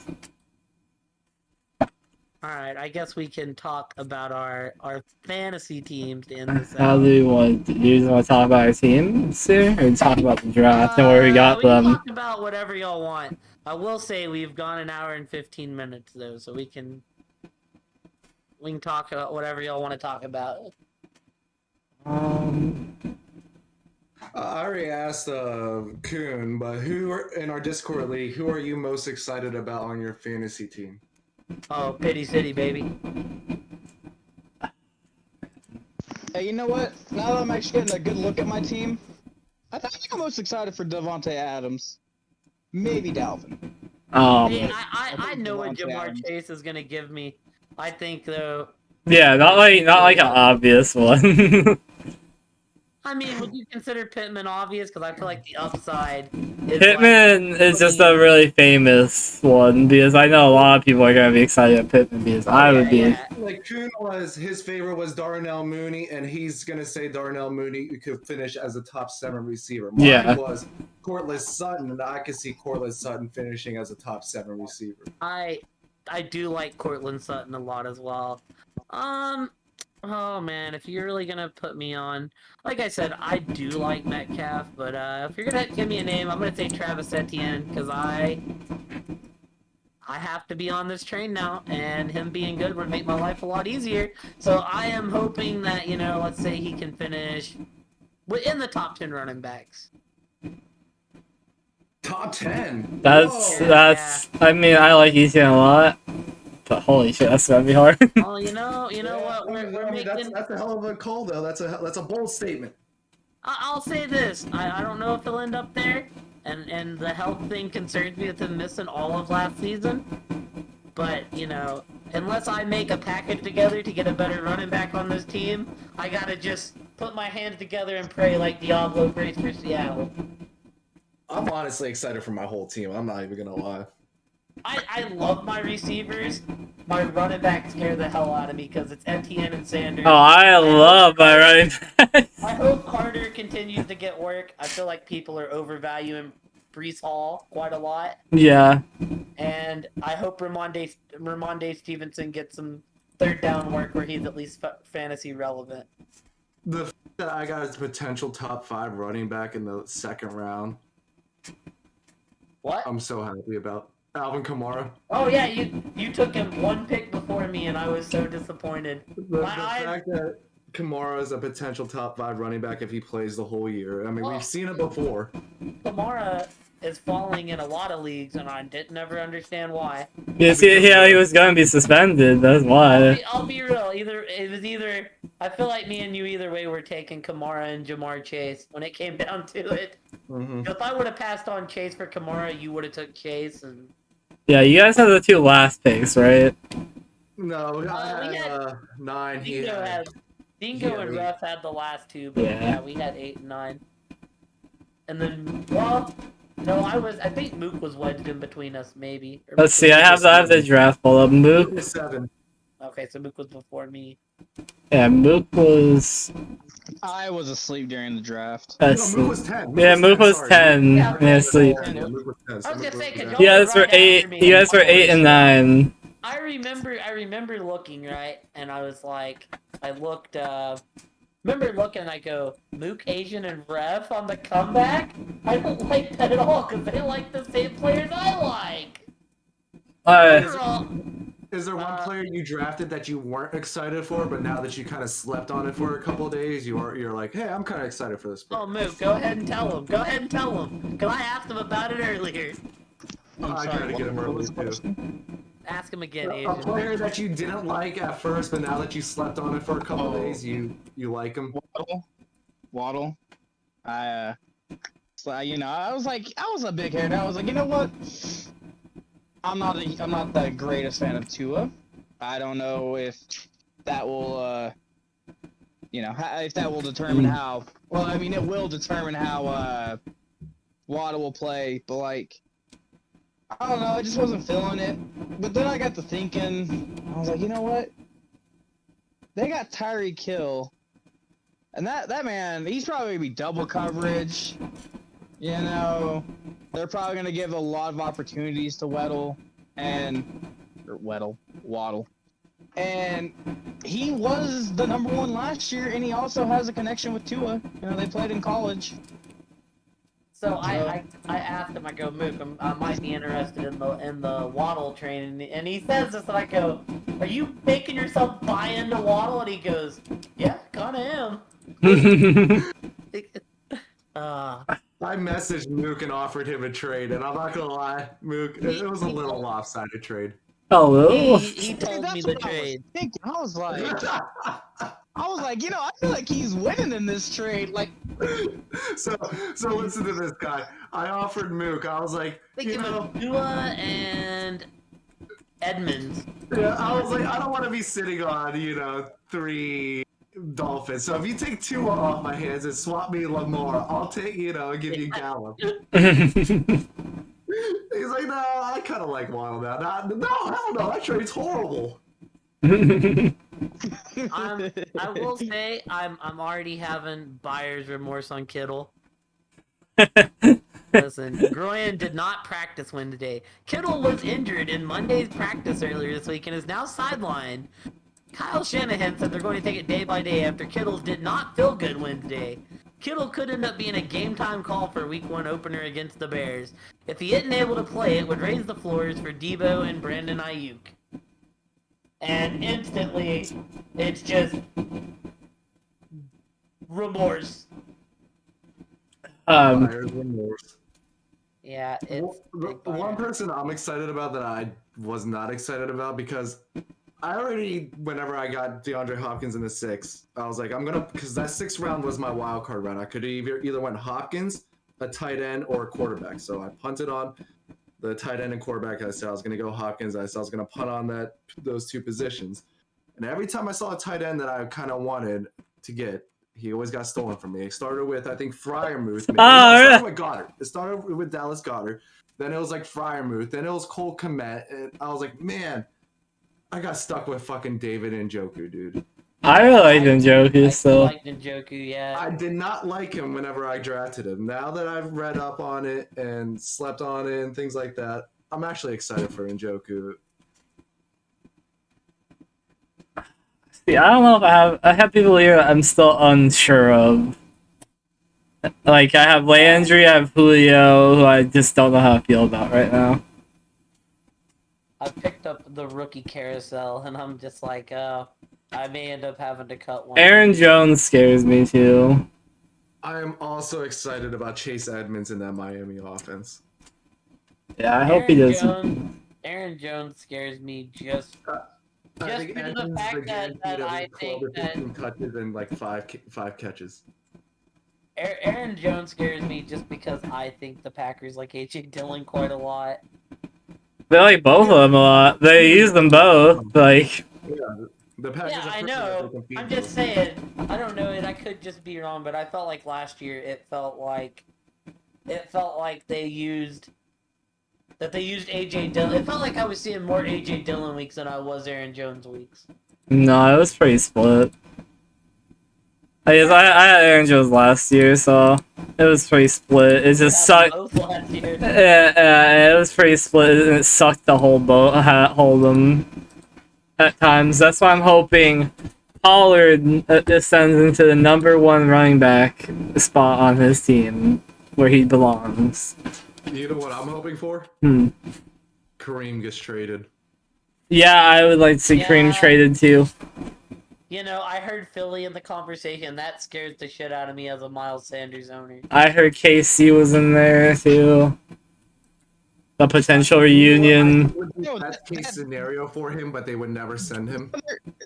A: Alright, I guess we can talk about our fantasy teams to end this
B: How
A: out.
B: do you want to talk about our teams here, or talk about the draft and where we got
A: we can
B: them?
A: talk about whatever y'all want. I will say we've gone an hour and 15 minutes though, so we can talk about whatever y'all want to talk about.
D: I already asked Kuhn, but in our Discord league, who are you most excited about on your fantasy team?
A: Oh, Pity City, baby.
C: Hey, you know what? Now that I'm actually getting a good look at my team, I think I'm most excited for Devontae Adams. Maybe Dalvin.
A: See,
B: Um,
A: I know what
C: Devontae
A: Jamar
C: Adams.
A: Chase is gonna give me. I think though.
B: yeah, not like an obvious one.
A: I mean, would you consider Pittman obvious? Because I feel like the upside is
B: Pittman is just a really famous one because I know a lot of people are gonna be excited at Pittman because I would be.
A: Yeah.
D: Like Kuhn was his favorite was Darnell Mooney, and he's gonna say Darnell Mooney could finish as a top 7 receiver. Mine
B: Yeah.
D: was Cortland Sutton, and I could see Cortland Sutton finishing as a top 7 receiver.
A: I do like Cortland Sutton a lot as well. Oh man, if you're really gonna put me on, like I said, I do like Metcalf, but if you're gonna give me a name, I'm gonna say Travis Etienne because I have to be on this train now, and him being good would make my life a lot easier. So I am hoping that let's say he can finish in the top 10 running backs.
D: Top 10.
B: That's
D: Whoa.
B: that's. I mean, I like Ethan a lot, but holy shit, that's gonna be hard.
A: Oh, you know what? We're making.
D: That's a hell of a call, though. That's a bold statement.
A: I'll say this: I don't know if he'll end up there, and the health thing concerns me with him missing all of last season. But unless I make a package together to get a better running back on this team, I gotta just put my hands together and pray like Diablo prays for Seattle.
D: I'm honestly excited for my whole team. I'm not even gonna lie.
A: I love my receivers. My running backs scare the hell out of me because it's Etienne and Sanders.
B: Oh, I love my running back.
A: I hope Carter continues to get work. I feel like people are overvaluing Brees Hall quite a lot.
B: Yeah.
A: And I hope Ramondre Stevenson gets some third down work where he's at least fantasy relevant.
D: The fact that I got his potential top 5 running back in the second round,
A: What?
D: I'm so happy about. Alvin Kamara.
A: Oh yeah, you took him one pick before me, and I was so disappointed.
D: The fact that Kamara is a potential top 5 running back if he plays the whole year. I mean, we've seen it before.
A: Kamara is falling in a lot of leagues, and I didn't ever understand why.
B: You see, yeah, he was gonna be suspended. That's why.
A: I'll be real. I feel like me and you either way were taking Kamara and Jamar Chase when it came down to it.
D: Mm-hmm.
A: If I would have passed on Chase for Kamara, you would have took Chase. And
B: Yeah, you guys have the 2 last picks, right?
D: No, I
A: we
D: had
A: had
D: 9.
A: Dingo and Russ had the last 2, but yeah, we had 8 and 9. And then, I think Mook was wedged in between us, maybe.
B: Let's see, I have the draft pulled up. Mook.
D: 7.
A: Okay, so Mook was before me.
B: Yeah, Mook was.
C: I was asleep during the draft.
D: No, Mook was 10.
B: Yeah, Mook was 10.
A: Yeah,
B: Yeah, sleep.
D: Yeah, Mook was 10.
A: I was gonna say, 'cause
B: You guys were 8. You guys were 8 and 9.
A: I remember looking, right, and I was like, remember looking, and I go, Mook, Asian, and Rev on the comeback? I don't like that at all, because they like the same players I like. Overall,
D: Is there one player you drafted that you weren't excited for, but now that you kind of slept on it for a couple of days, you're like, hey, I'm kind of excited for this player?
A: oh, Mook, go ahead and tell him. Go ahead and tell him. Because I asked him about it earlier.
D: I gotta get him early too.
A: Ask him again,
D: A
A: Asian.
D: player that you didn't like at first, but now that you slept on it for a couple of days, you like him.
C: Waddle. I was a big head. I was like, you know what? I'm not the greatest fan of Tua. I don't know if that will, if that will determine how. Well, I mean, it will determine how Waddle will play. But like, I don't know. I just wasn't feeling it. But then I got to thinking. I was like, you know what? They got Tyreek Hill, and that man, he's probably gonna be double coverage. They're probably going to give a lot of opportunities to Waddle. And he was the number 1 last year, and he also has a connection with Tua. They played in college.
A: So I asked him, I go, Mook, I might be interested in the Waddle train, and he says this, and I go, are you making yourself buy into Waddle? And he goes, yeah, kinda am.
D: I messaged Mook and offered him a trade, and I'm not gonna lie, Mook, it was a little lopsided trade.
B: Hello.
A: He told me the trade.
C: I was like, I feel like he's winning in this trade. Like,
D: So listen to this guy. I offered Mook. I was like,
A: Think of Tua and Edmonds.
D: yeah, I was like, I don't want to be sitting on, 3 Dolphins. So if you take 2 off my hands and swap me Lamar, I'll take, and give you Gallup. He's like, no, I kind of like Waddle now. No, hell no, that trade's horrible.
A: I will say I'm already having buyer's remorse on Kittle. Listen, Groyan did not practice Wednesday. Kittle was injured in Monday's practice earlier this week and is now sidelined. Kyle Shanahan said they're going to take it day by day after Kittle did not feel good Wednesday. Kittle could end up being a game-time call for Week 1 opener against the Bears. If he isn't able to play, it would raise the floors for Debo and Brandon Ayuk. And instantly, it's just remorse.
D: Buyer's remorse.
A: Yeah, it's
D: one person I'm excited about that I was not excited about because I already, whenever I got DeAndre Hopkins in the 6th, I was like, because that 6th round was my wild card round. I could either went Hopkins, a tight end, or a quarterback. So I punted on the tight end and quarterback. I said I was going to go Hopkins. I said I was going to punt on those 2 positions. And every time I saw a tight end that I kind of wanted to get, he always got stolen from me. It started with, I think, Freiermuth. It started with Goddard. It started with Dallas Goddard. Then it was like Freiermuth. Then it was Cole Kmet. And I was like, man, I got stuck with fucking David Njoku, dude.
B: I really like Njoku, so.
A: I liked Njoku, yeah.
D: I did not like him whenever I drafted him. Now that I've read up on it and slept on it and things like that, I'm actually excited for Njoku.
B: See, I don't know if I have people here I'm still unsure of. Like, I have Landry, I have Julio, who I just don't know how to feel about right now.
A: I picked up the rookie carousel, and I'm just like, I may end up having to cut one.
B: Aaron Jones scares me, too.
D: I am also excited about Chase Edmonds in that Miami offense.
B: Yeah, I hope he doesn't.
A: Aaron Jones scares me just
D: I think
A: due to the
D: Edmonds
A: fact
D: is
A: that I
D: 12
A: think
D: or
A: that
D: 15 touches and like five catches.
A: Aaron Jones scares me just because I think the Packers like AJ Dillon quite a lot.
B: They like both of them a lot. They use them both. Like,
D: Yeah, the Packers.
A: Yeah,
D: are
A: I
D: pretty
A: know.
D: good. They compete
A: I'm
D: with
A: just
D: them.
A: saying. I don't know, and I could just be wrong, but I felt like last year it felt like they used AJ Dillon. It felt like I was seeing more AJ Dillon weeks than I was Aaron Jones weeks.
B: no, it was pretty split. I had Aaron Jones last year, so it was pretty split. It just sucked.
A: Both last year.
B: Yeah, it was pretty split, and it sucked to hold them at times. That's why I'm hoping Pollard descends into the #1 running back spot on his team, where he belongs.
D: You know what I'm hoping for? Kareem gets traded.
B: Yeah, I would like to see Kareem traded too.
A: You know, I heard Philly in the conversation. That scares the shit out of me as a Miles Sanders owner.
B: I heard KC was in there too. The potential reunion.
D: It would be the best case scenario for him, but they would never send him.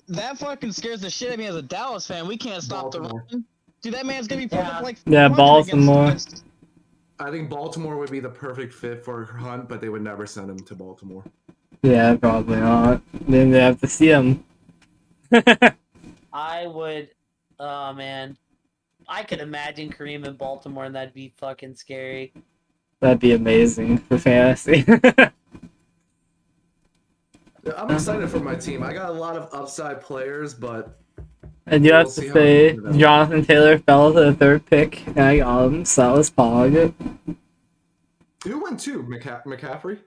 C: That fucking scares the shit out of me as a Dallas fan. We can't stop
D: Baltimore.
C: the run. Dude, that man's gonna be putting up like
B: Yeah,
C: 400
B: Baltimore.
C: against us.
D: I think Baltimore would be the perfect fit for Hunt, but they would never send him to Baltimore.
B: Yeah, probably not. Then they have to see him.
A: I would, oh man, I could imagine Kareem in Baltimore, and that'd be fucking scary.
B: That'd be amazing for fantasy.
D: I'm excited for my team. I got a lot of upside players, but
B: And you have
D: We'll see
B: to
D: how
B: say,
D: it develops.
B: Jonathan Taylor fell to the 3rd pick, and I got him, so that was Pog.
D: who went to McCaffrey?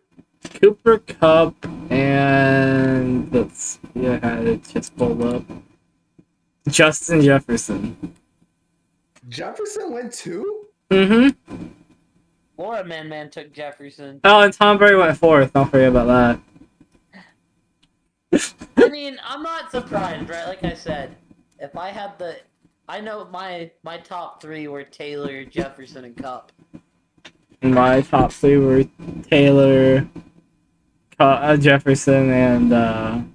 B: Cooper Cup, and let's see, I had it just pulled up. Justin Jefferson.
D: Jefferson went too?
B: Mm-hmm.
A: Laura Man took Jefferson.
B: Oh, and Tom Brady went 4th. Don't forget about that.
A: I mean, I'm not surprised, right? Like I said, if I had I know my top 3 were Taylor, Jefferson, and Cup.
B: My top 3 were Taylor, Jefferson, and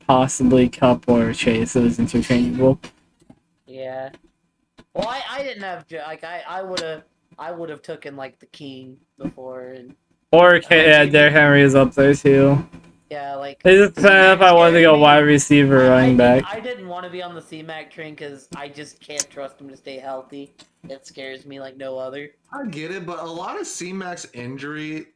B: possibly Cup or Chase. It was interchangeable.
A: Yeah. Well, I I didn't have like I would have taken like the king before and
B: Or yeah, Derrick Henry is up there too.
A: yeah, like
B: It just depends if I wanted to go wide receiver, running back.
A: I didn't want to be on the C-Mac train because I just can't trust him to stay healthy. It scares me like no other.
D: I get it, but a lot of C-Mac's injury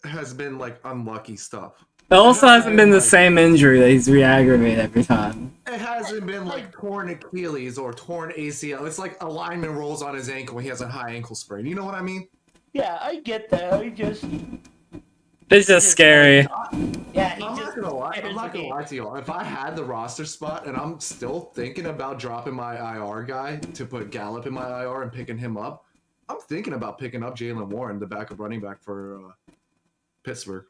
D: has been like unlucky stuff.
B: It also hasn't been the same injury that he's re-aggravated every time.
D: It hasn't been like torn Achilles or torn ACL. It's like a lineman rolls on his ankle when he has a high ankle sprain. You know what I mean?
A: Yeah, I get that.
B: It's just scary.
A: Yeah,
D: I'm not gonna lie to y'all. If I had the roster spot and I'm still thinking about dropping my IR guy to put Gallup in my IR and picking him up, I'm thinking about picking up Jalen Warren, the backup running back for Pittsburgh.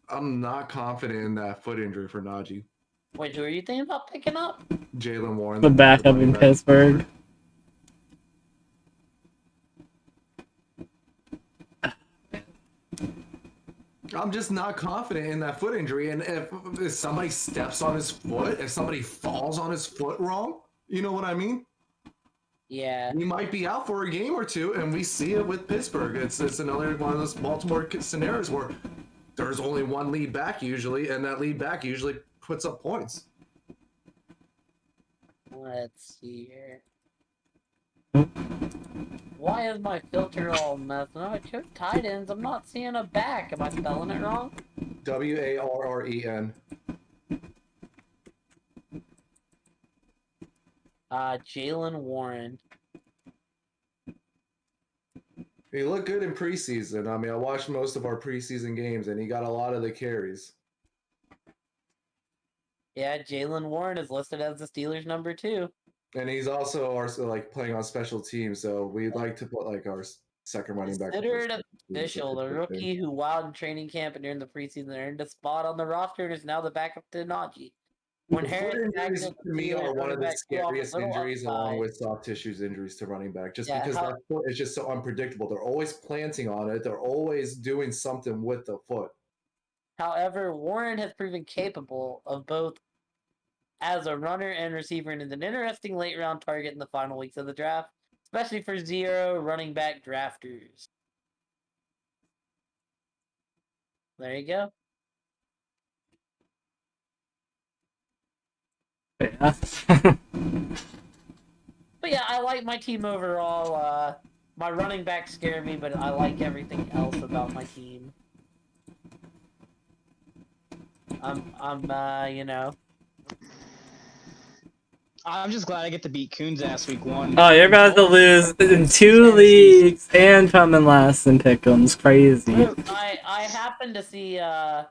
D: I'm not confident in that foot injury for Najee.
A: Wait, who are you thinking about picking up?
D: Jalen Warren,
B: The backup in Pittsburgh.
D: I'm just not confident in that foot injury. And if somebody steps on his foot, if somebody falls on his foot wrong, you know what I mean?
A: Yeah.
D: He might be out for a game or two, and we see it with Pittsburgh. It's another one of those Baltimore scenarios where there's only one lead back usually, and that lead back usually puts up points.
A: Let's see here. Why is my filter all messed up? I chose tight ends. I'm not seeing a back. Am I spelling it wrong?
D: Warren.
A: Jalen Warren.
D: He looked good in preseason. I mean, I watched most of our preseason games, and he got a lot of the carries.
A: Yeah, Jalen Warren is listed as the Steelers' number 2.
D: And he's also like playing on special teams, so we'd like to put like our second running back.
A: Considered official, the rookie who wowed in training camp and during the preseason earned a spot on the roster and is now the backup to Najee. When
D: Foot injuries to me are one of the scariest injuries, along with soft tissues injuries to running back, just because their foot is just so unpredictable. They're always planting on it. They're always doing something with the foot.
A: However, Warren has proven capable of both as a runner and receiver and is an interesting late round target in the final weeks of the draft, especially for zero running back drafters. There you go.
B: Yeah.
A: But yeah, I like my team overall. My running backs scare me, but I like everything else about my team. You know.
C: I'm just glad I get to beat Coon's ass week 1.
B: Oh, you're about to lose in 2 leagues and come in last in pick'ems. Crazy.
A: Luke, I happen to see. I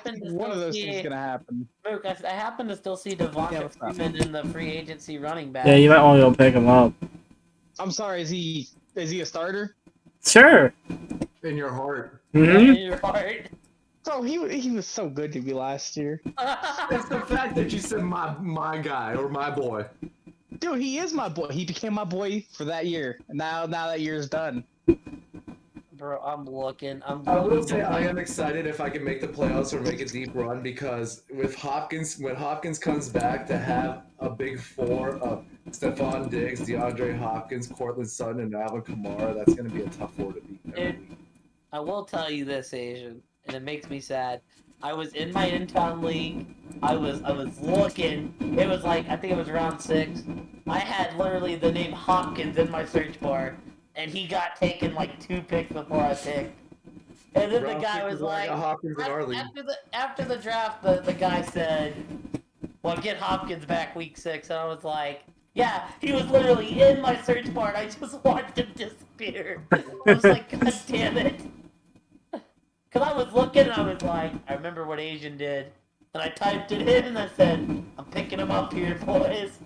A: think
C: one of those things is gonna happen.
A: Luke, I happen to still see Devonta Freeman in the free agency running back.
B: Yeah, you might want to go pick him up.
C: I'm sorry, is he a starter?
B: Sure.
D: In your heart.
B: Mm-hmm.
A: In your heart.
C: Bro, he was so good to me last year.
D: It's the fact that you said my guy or my boy.
C: Dude, he is my boy. He became my boy for that year. And now that year's done.
A: Bro, I'm looking.
D: I will say I am excited if I can make the playoffs or make a deep run, because with Hopkins, when Hopkins comes back, to have a big 4 of Stephon Diggs, DeAndre Hopkins, Cortland Sutton, and Alvin Kamara, that's going to be a tough 4 to beat every week.
A: I will tell you this, Asian, and it makes me sad. I was in my in-town league. I was looking. It was like, I think it was round 6. I had literally the name Hopkins in my search bar, and he got taken like 2 picks before I picked. And then the guy was like, after the draft, the guy said, well, get Hopkins back week 6. And I was like, yeah, he was literally in my search bar, and I just watched him disappear. I was like, God damn it. Because I was looking, and I was like, I remember what Asian did. And I typed it in, and I said, I'm picking him up here, boys.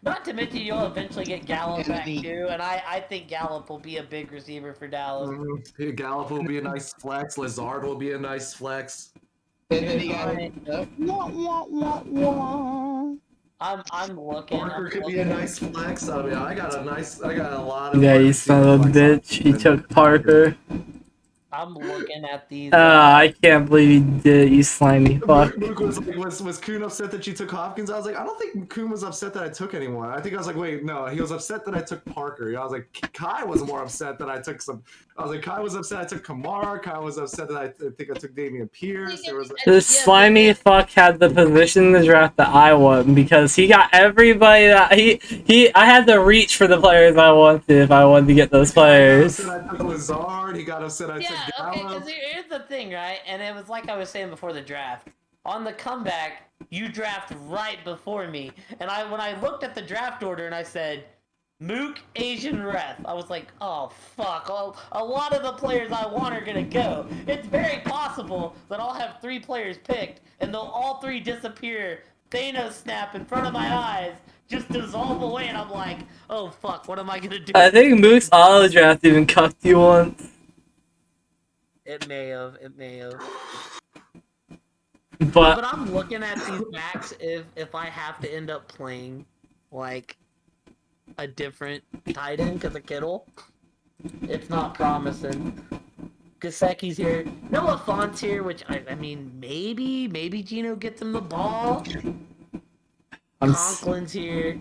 A: Not to mention, you'll eventually get Gallup back, too. And I think Gallup will be a big receiver for Dallas.
D: Mm-hmm. Gallup will be a nice flex. Lazard will be a nice flex.
C: And then he got
A: I'm looking.
D: Parker could be a nice flex. I mean, I got a lot of.
B: Yeah, you son of a bitch. He took Parker.
A: I'm looking at these.
B: I can't believe you did it, you slimy fuck.
D: Luke was like, was Kuhn upset that you took Hopkins? I was like, I don't think Kuhn was upset that I took anyone. I think I was like, wait, no, he was upset that I took Parker. I was like, Kai was more upset that I took some. I was like, Kai was upset I took Kamara. Kai was upset that I think I took Damian Pierce. There was
B: This slimy fuck had the position in the draft that I want because he got everybody that I had to reach for the players I wanted if I wanted to get those players.
D: He got upset I took Lazard. He got upset I took
A: Okay,
D: Gallup.
A: because here's the thing, right? And it was like I was saying before the draft. On the comeback, you draft right before me, and when I looked at the draft order and I said, Mook, Asian Ref, I was like, oh fuck, a lot of the players I want are gonna go. It's very possible that I'll have 3 players picked, and they'll all 3 disappear, Thanos snap in front of my eyes, just dissolve away, and I'm like, oh fuck, what am I gonna do?
B: I think Moose auto draft even cucked you once.
A: It may have.
B: But
A: But I'm looking at these backs if I have to end up playing like a different tight end because of Kittle. It's not promising. Gasecki's here. Noah Font's here, which I mean maybe Gino gets him the ball. Conklin's here.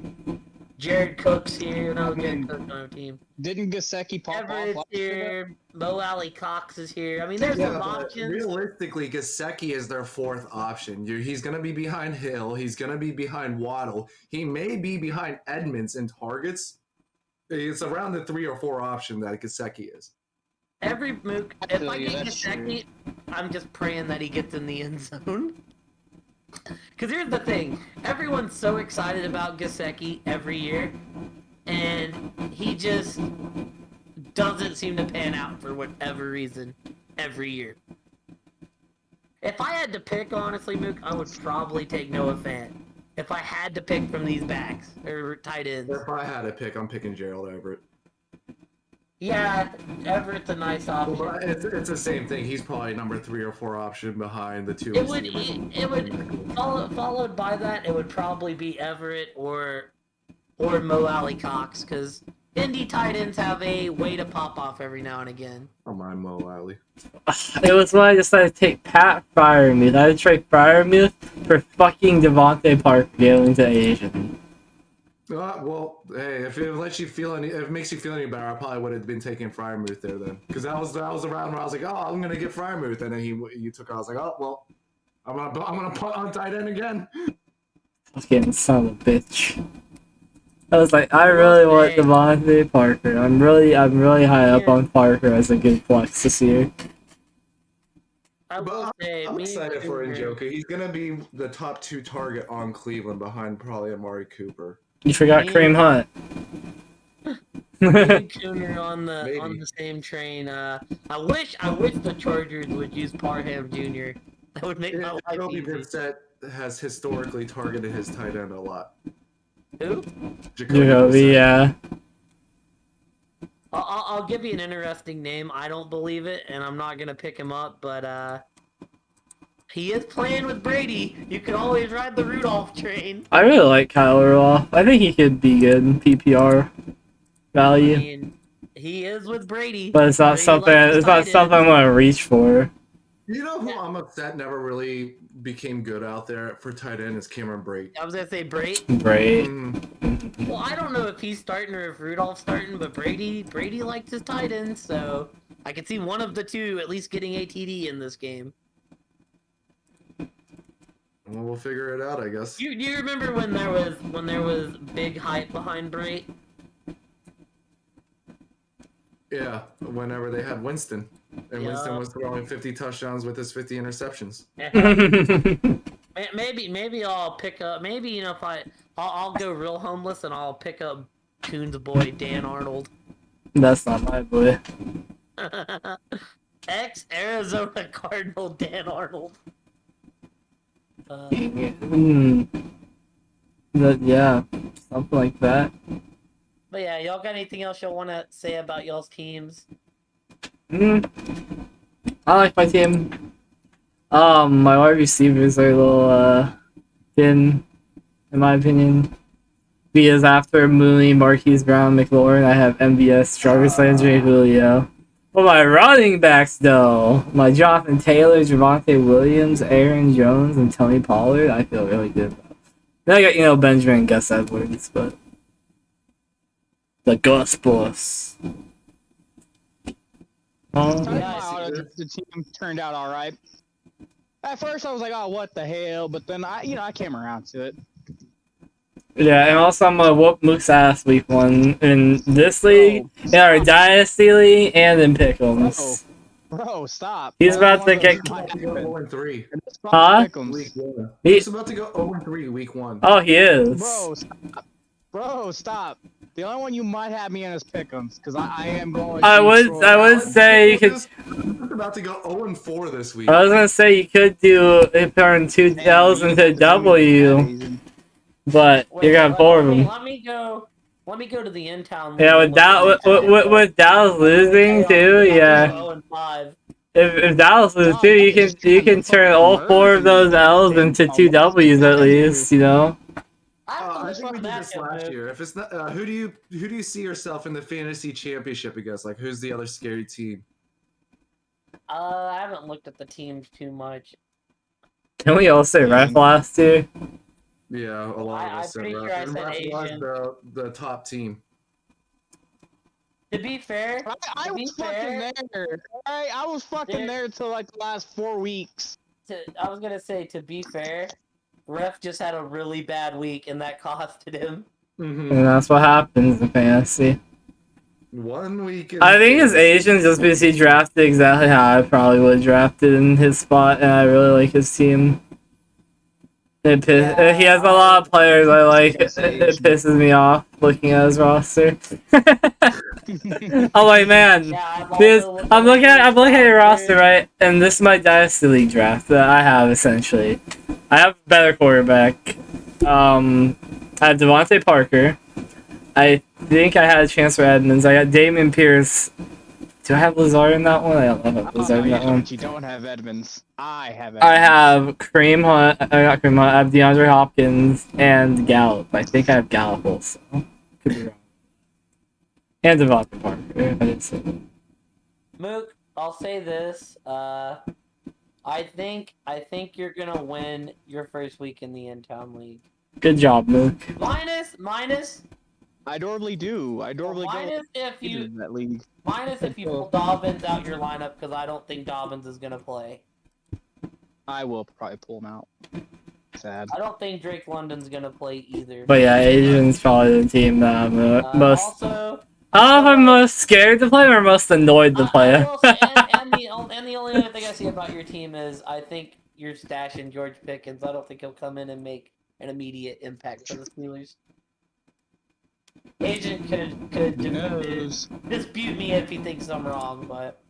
A: Jared Cook's here. No, Jared Cook's on our team.
C: Didn't Gasecki pop
A: Everett's
C: off?
A: here. Mo Alley Cox is here. I mean, there's some options.
D: Realistically, Gasecki is their 4th option. He's going to be behind Hill. He's going to be behind Waddle. He may be behind Edmonds in targets. It's around the 3 or 4 option that Gasecki is.
A: Every Mook, if I get Gasecki, I'm just praying that he gets in the end zone. Because here's the thing, everyone's so excited about Gasecki every year, and he just doesn't seem to pan out for whatever reason every year. If I had to pick, honestly, Mook, I would probably take Noah Fant. If I had to pick from these backs, or tight ends.
D: If I had to pick, I'm picking Gerald Everett.
A: Yeah, Everett's a nice option.
D: Well, but it's the same thing. He's probably number 3 or 4 option behind the 2
A: receivers. It would followed by that. It would probably be Everett or Mo Alley Cox because Indy tight ends have a way to pop off every now and again.
D: Oh my Mo Alley.
B: it was when I decided to take Pat Fryermuth. I had to trade Fryermuth for fucking Devontae Parker going to Asian.
D: Well, hey, if it makes you feel any better, I probably would have been taking Fryermuth there then, because that was the round where I was like, oh, I'm gonna get Fryermuth, and then you took. I was like, oh well, I'm gonna punt on tight end again.
B: I was getting son of a bitch. I was like, I really want Devontae Parker. I'm really high up on Parker as a good flex this year.
A: I'm
D: excited for Njoku. He's gonna be the top 2 target on Cleveland behind probably Amari Cooper.
B: You forgot Kareem Hunt.
A: Cooner on the same train. I wish the Chargers would use Parham Jr. That would make my life
D: Jacoby
A: easy.
D: Brissett has historically targeted his tight end a lot.
A: Who?
B: Jacoby, yeah.
A: I'll give you an interesting name. I don't believe it, and I'm not gonna pick him up, but he is playing with Brady. You can always ride the Rudolph train.
B: I really like Kyle Rudolph. I think he could be good in PPR value.
A: I mean, he is with Brady.
B: But it's not
A: Brady
B: something.
A: likes
B: It's not
A: tight
B: something I'm gonna reach for.
D: You know who I'm upset never really became good out there for tight end is Cameron Brate.
A: I was gonna say Brady.
B: Great.
A: Well, I don't know if he's starting or if Rudolph's starting, but Brady likes his tight ends, so I could see one of the two at least getting a TD in this game.
D: Well, we'll figure it out, I guess.
A: Do you remember when there was big hype behind Brate?
D: Yeah, whenever they had Winston. And
A: Yeah.
D: Winston was throwing 50 touchdowns with his 50 interceptions.
A: Maybe I'll pick up. Maybe if I'll go real homeless and I'll pick up Coon's boy Dan Arnold.
B: That's not my boy.
A: Ex-Arizona Cardinal Dan Arnold.
B: Yeah, something like that.
A: But yeah, y'all got anything else y'all want to say about y'all's teams?
B: I like my team. My wide receivers are a little thin, in my opinion. Because after Mooney, Marquise Brown, McLaurin, I have MVS, Jarvis Landry, Julio. For my running backs, though, my Jonathan Taylor, Javonte Williams, Aaron Jones, and Tony Pollard, I feel really good about. Then I got, Benjamin and Gus Edwards, but the Gus Boss.
C: The team turned out all right. At first, I was like, "Oh, what the hell?" But then I came around to it.
B: Yeah, and also I'm gonna whoop Mook's ass week 1 in this league, in our Dynasty League, and in Pick'ems.
C: Bro, stop.
B: He's about to get...
D: He's about to go 0-3.
B: Huh?
D: Week 1. He's about to go 0-3 week 1.
B: Oh, he is.
C: Bro, stop. Bro, stop. The only one you might have me in is Pick'ems, because I am going.
B: I would say you could.
D: He's about to go 0-4 this week.
B: I was gonna say you could turn 2 L's into a W, but you're gonna 4 of them.
A: Let me go to the in-town.
B: Yeah, with Dallas losing too, yeah.
A: 0-5.
B: If Dallas loses too, you can turn all 4 of those L's into 2 W's at least,
D: I think we did this last year. If it's not, who do you see yourself in the fantasy championship against? Like, who's the other scary team?
A: I haven't looked at the teams too much.
B: Can we all say ref last year?
D: Yeah, a lot of us
A: I'm pretty
D: said
A: sure I
D: Ref.
A: said
D: Ref was
A: Asian.
D: the top team.
A: To be fair,
C: I was fucking there. Alright, I was fucking there till like the last 4 weeks.
A: I was gonna say, to be fair, Ref just had a really bad week, and that costed him.
D: Mm-hmm.
B: And that's what happens in fantasy.
D: 1 week.
B: I think his Asian just because he drafted exactly how I probably would have drafted in his spot, and I really like his team. He has a lot of players I like. It pisses me off looking at his roster. I'm like, man, I'm looking at your roster, right? And this is my Dynasty League draft that I have essentially. I have a better quarterback. I have Devontae Parker. I think I had a chance for Edmonds. I got Damian Pierce. Do I have Lazard in that one? I don't have Lazard in that one.
C: You don't have Edmonds. I have Edmonds.
B: I have Kareem Hunt. I got Kareem Hunt. I have DeAndre Hopkins and Gallup. I think I have Gallup also. Could be wrong. And Devontae Parker. I didn't say that.
A: Mook, I'll say this. I think you're gonna win your first week in the in-town league.
B: Good job, Mook.
A: Minus.
C: I normally do.
A: Minus if you
C: in that league.
A: Minus if you pull Dobbins out your lineup, because I don't think Dobbins is gonna play.
C: I will probably pull him out. Sad.
A: I don't think Drake London's gonna play either.
B: But yeah, Asian's probably the team that I'm most.
A: Also,
B: I don't know if I'm most scared to play or most annoyed to play.
A: I will say, and the only other thing I see about your team is I think you're stashing George Pickens. I don't think he'll come in and make an immediate impact for the Steelers. Agent could dispute me if he thinks I'm wrong, but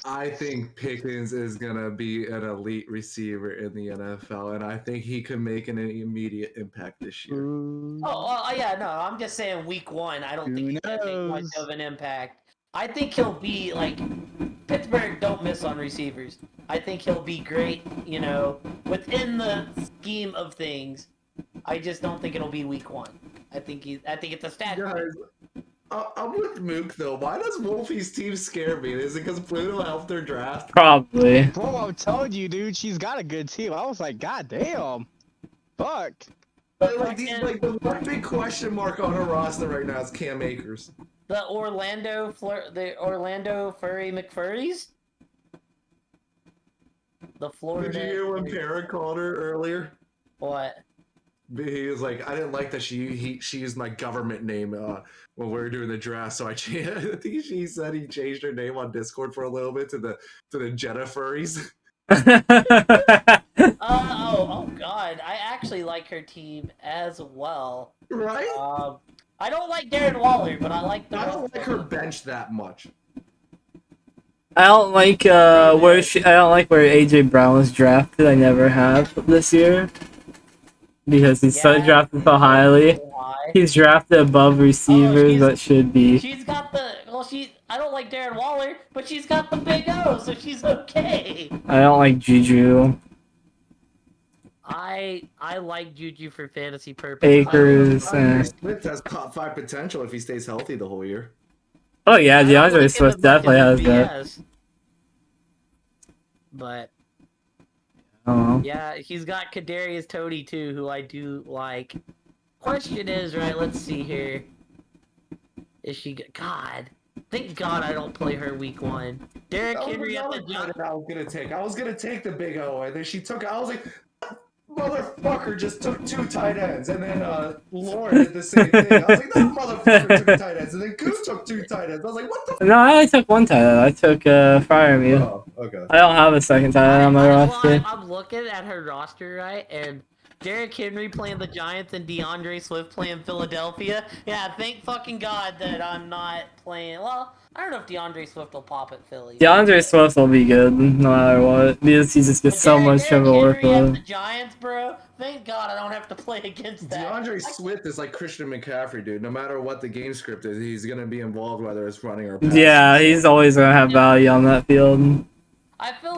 D: I think Pickens is gonna be an elite receiver in the NFL, and I think he could make an immediate impact this year.
A: Yeah, no, I'm just saying week 1. I don't think he's gonna make much of an impact. I think he'll be like Pittsburgh. Don't miss on receivers. I think he'll be great. Within the scheme of things. I just don't think it'll be week 1. I think it's a stat.
D: Guys, I'm with Mook though. Why does Wolfie's team scare me? Is it because Pluto helped their draft?
B: Probably.
C: Bro, I'm telling you, dude, she's got a good team. I was like, god damn. Fuck.
D: The one big question mark on her roster right now is Cam Akers.
A: The Orlando Furry McFurries? The Florida.
D: Did you hear when Parrot called her earlier?
A: What?
D: He was like, I didn't like that she used my government name when we were doing the draft, so I think she said he changed her name on Discord for a little bit to the Jenna Furries.
A: Oh God! I actually like her team as well.
D: Right?
A: I don't like Darren Waller, but I like the.
D: I don't like her bench that much.
B: I don't like where AJ Brown was drafted. I never have this year. Because he's drafted so highly. He's drafted above receivers that should be.
A: She's got the I don't like Darren Waller, but she's got the big O, so she's okay.
B: I don't like Juju.
A: I like Juju for fantasy purposes.
B: Akers.
D: Smith has top 5 potential if he stays healthy the whole year.
B: Oh yeah,
A: I don't
B: DeAndre
A: like him
B: Swift
A: as much
B: definitely
A: as
B: has that.
A: BS. But
B: Oh.
A: yeah, he's got Kadarius Toney too, who I do like. Question is, right? Let's see here. Is she good? God, thank God I don't play her week 1. Derrick
D: That was
A: Henry at the
D: another tight end I was gonna take. I was gonna take the big O, and then she took. I was like, motherfucker just took 2 tight ends, and then Lauren did the same thing. I was like, that motherfucker took tight ends, and then Goose took 2 tight ends. I was like, what the?
B: No, I only took one tight end. I took Fire
D: Oh, okay.
B: I don't have a second tight end on my roster.
A: I'm looking at her roster, right? And Derrick Henry playing the Giants and DeAndre Swift playing Philadelphia. Yeah, thank fucking God that I'm not playing. Well, I don't know if DeAndre Swift will pop at Philly.
B: DeAndre Swift will be good no matter what because he just gets so much
A: Derrick
B: trouble to work
A: Henry at the
B: with.
A: Giants, bro. Thank God I don't have to play against that.
D: DeAndre Swift is like Christian McCaffrey, dude. No matter what the game script is, he's gonna be involved whether it's running or passing.
B: Yeah, he's always gonna have value on that field.
A: I feel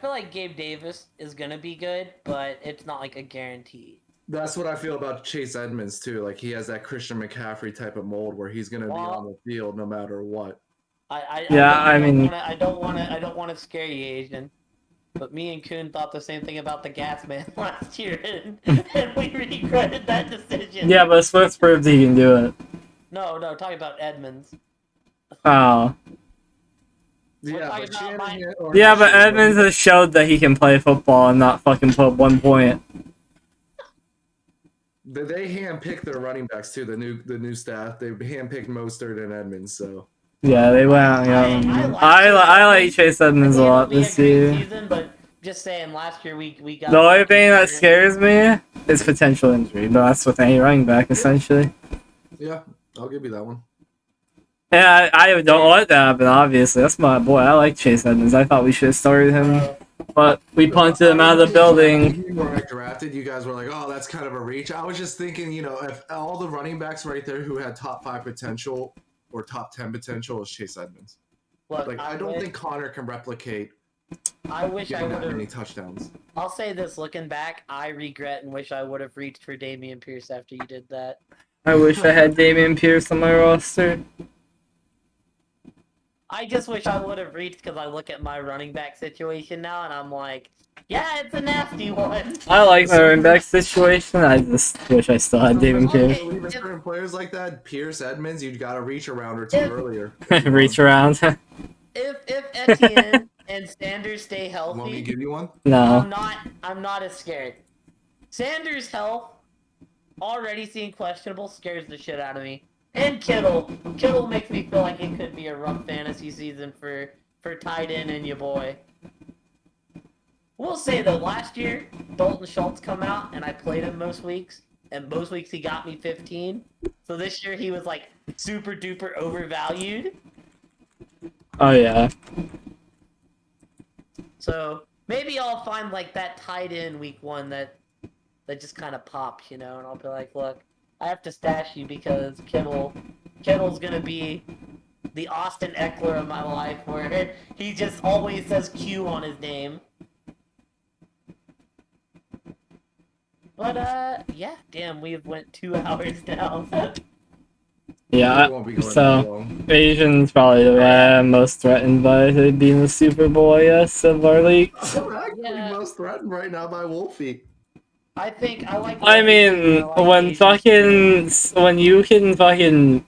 A: like Gabe Davis is gonna be good, but it's not like a guarantee.
D: That's what I feel about Chase Edmonds too. Like he has that Christian McCaffrey type of mold where he's gonna be on the field no matter what.
A: I don't want to scare you, Asian. But me and Kuhn thought the same thing about the gas man last year, and we regretted that decision.
B: Yeah, but Swift proved he can do it.
A: No, talking about Edmonds.
B: Oh.
D: Yeah,
B: Yeah, but Edmonds has showed that he can play football and not fucking put 1 point.
D: They handpicked their running backs too. The new staff. They handpicked Mostert and Edmonds. So
B: Yeah, they went out young. I like Chase Edmonds a lot this year.
A: Season, but just saying, last year we got.
B: The only thing that scares me is potential injury, but that's with any running back essentially.
D: yeah, I'll give you that one.
B: Yeah, I don't want that to happen, obviously. That's my boy. I like Chase Edmonds. I thought we should have started him, but we punted him out of the building.
D: When I drafted, you guys were like, "Oh, that's kind of a reach." I was just thinking, if all the running backs right there who had top 5 potential or top 10 potential is Chase Edmonds.
A: Look,
D: Like, I don't think Connor can replicate.
A: I wish I
D: getting
A: would
D: that
A: have.
D: many touchdowns.
A: I'll say this: looking back, I regret and wish I would have reached for Dameon Pierce after you did that.
B: I wish I had Dameon Pierce on my roster.
A: I just wish I would have reached because I look at my running back situation now and I'm like, yeah, it's a nasty one.
B: I like my running back situation. I just wish I still had Dameon Pierce.
D: Even certain players like that, Pierce, Edmonds, you got to reach a round or 2 earlier.
B: Reach around.
A: If Etienne and Sanders stay healthy,
D: Want me to give you one?
B: No.
A: I'm not as scared. Sanders' health, already seeing questionable, scares the shit out of me. And Kittle makes me feel like it could be a rough fantasy season for tight end and your boy. We'll say though, last year Dalton Schultz come out and I played him most weeks, and most weeks he got me 15. So this year he was like super duper overvalued.
B: Oh yeah.
A: So maybe I'll find like that tight end week 1 that just kind of pops, and I'll be like, look, I have to stash you because Kittle's gonna be the Austin Eckler of my life, where he just always says Q on his name. But yeah, damn, we have went 2 hours now.
B: Yeah,
D: We won't be going
B: so
D: too long.
B: Asian's probably the way I'm most threatened by being the Super Bowl, yes, of our league.
D: I'm actually most threatened right now by Wolfie.
A: I think I like.
B: I mean, when you can fucking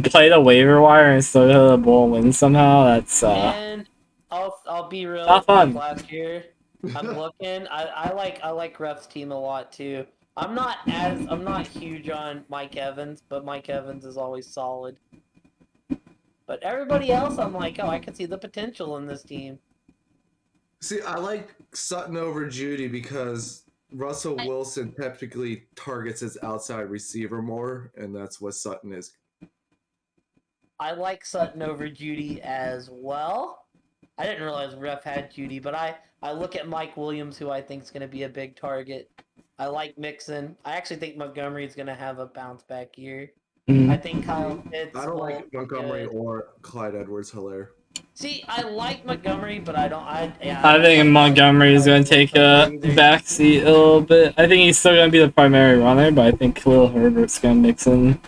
B: play the waiver wire and still go to the bowl and win somehow, that's
A: And I'll be real.
B: not fun.
A: Last year, I'm looking. I like Ref's team a lot too. I'm not huge on Mike Evans, but Mike Evans is always solid. But everybody else, I'm like, oh, I can see the potential in this team.
D: See, I like Sutton over Judy because Russell Wilson typically targets his outside receiver more, and that's what Sutton is.
A: I like Sutton over Judy as well. I didn't realize Ref had Judy, but I look at Mike Williams, who I think is going to be a big target. I like Mixon. I actually think Montgomery's going to have a bounce back year. I think Kyle Pitts.
D: I don't like Montgomery or Clyde Edwards-Helaire.
A: See, I like Montgomery, but I don't.
B: I think Montgomery is going to take a backseat a little bit. I think he's still going to be the primary runner, but I think Khalil Herbert's going to mix in.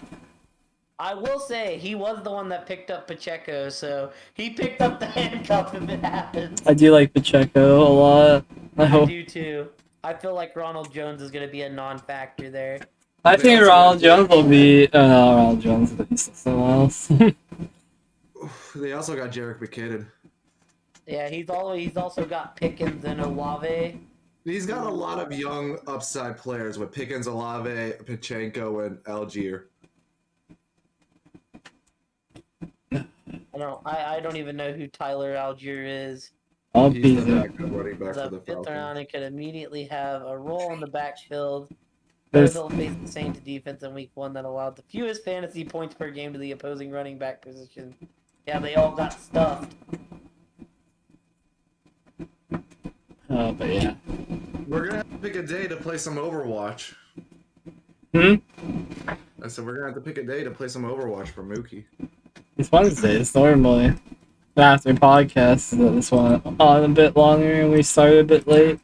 A: I will say he was the one that picked up Pacheco, so he picked up the handcuff if it happens.
B: I do like Pacheco a lot. I
A: I
B: hope.
A: do too. I feel like Ronald Jones is going to be a non-factor there.
B: I
D: They
B: think
D: also
B: Ronald
D: got
B: Jones will be. Ronald Jones will be someone else.
D: They also got Jerick McKinnon.
A: Yeah, he's also got Pickens and Olave.
D: He's got a lot of young upside players with Pickens, Olave, Pachenko, and Algier.
A: I don't even know who Tyler Algier is.
B: I'll
D: He's
B: be
D: the
B: there.
D: backup running back for
A: The
D: the
A: fifth round
D: Falcons.
A: and could immediately have a role in the backfield.
B: There's-
A: They'll face the Saints defense in week 1 that allowed the fewest fantasy points per game to the opposing running back position. Yeah, they all got stuffed.
B: But yeah.
D: We're gonna have to pick a day to play some Overwatch.
B: Hmm?
D: I said we're gonna have to pick a day to play some Overwatch for Mookie.
B: It's Wednesdays normally. After podcast, this one on a bit longer and we started a bit late.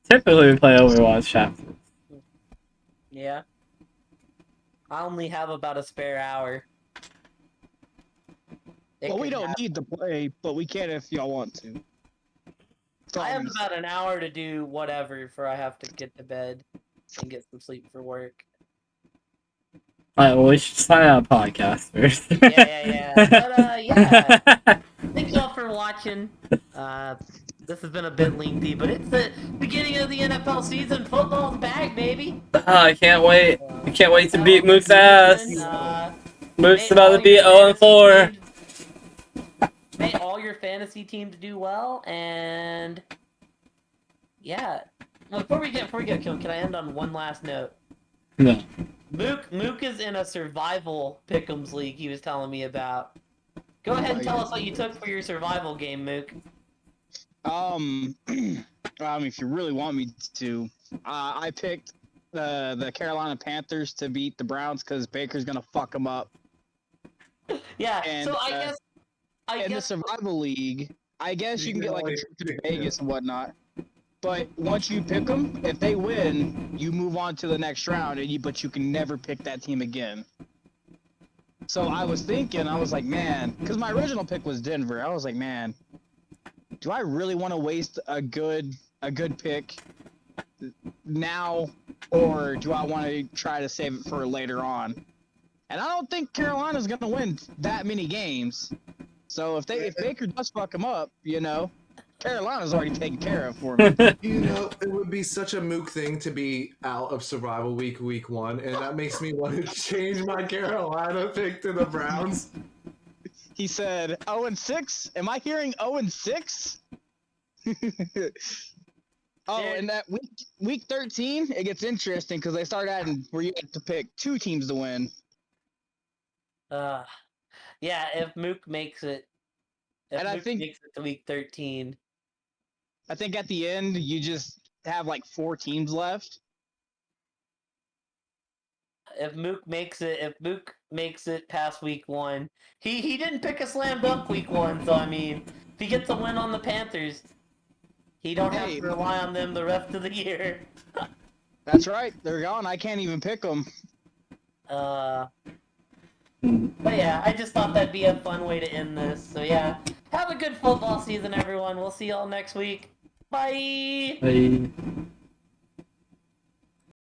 B: Typically we play Overwatch after.
A: Yeah. I only have about a spare hour.
C: Well, we don't need to play, but we can if y'all want to.
A: I have about an hour to do whatever before I have to get to bed and get some sleep for work.
B: Alright, well we should sign out a podcast first.
A: Yeah. But, yeah. Thanks all for watching. This has been a bit lengthy, but it's the beginning of the NFL season. Football's back, baby.
B: I can't wait. I can't wait to beat Mook's ass. Mook's about to be 0-4.
A: May all your fantasy teams do well, and yeah. Before we get killed, can I end on one last note?
B: No.
A: Mook is in a survival pick'ems league he was telling me about. Go ahead and tell us what you took for your survival game, Mook.
C: If you really want me to, I picked the Carolina Panthers to beat the Browns because Baker's gonna fuck them up.
A: Yeah,
C: And,
A: so I
C: in the
A: guess
C: survival league, I guess you can get like a trip to
D: Yeah.
C: Vegas and whatnot. But once you pick them, if they win, you move on to the next round, but you can never pick that team again. So I was thinking, I was like, man, because my original pick was Denver. I was like, man, do I really want to waste a good pick now, or do I want to try to save it for later on? And I don't think Carolina's gonna win that many games. So if Baker does fuck them up, Carolina's already taken care of for me.
D: It would be such a Mook thing to be out of survival week 1, and that makes me want to change my Carolina pick to the Browns.
C: He said 0-6. Am I hearing 0-6? And that week 13, it gets interesting because they start adding where you have to pick 2 teams to win.
A: Yeah, if Mook makes it, makes it to week 13.
C: I think at the end you just have like 4 teams left.
A: If Mook makes it past week 1, he didn't pick a slam dunk week 1, so I mean, if he gets a win on the Panthers, he don't have to rely on them the rest of the year.
C: That's right, they're gone. I can't even pick them.
A: But yeah, I just thought that'd be a fun way to end this. So yeah, have a good football season, everyone. We'll see y'all next week. Bye.
B: Bye.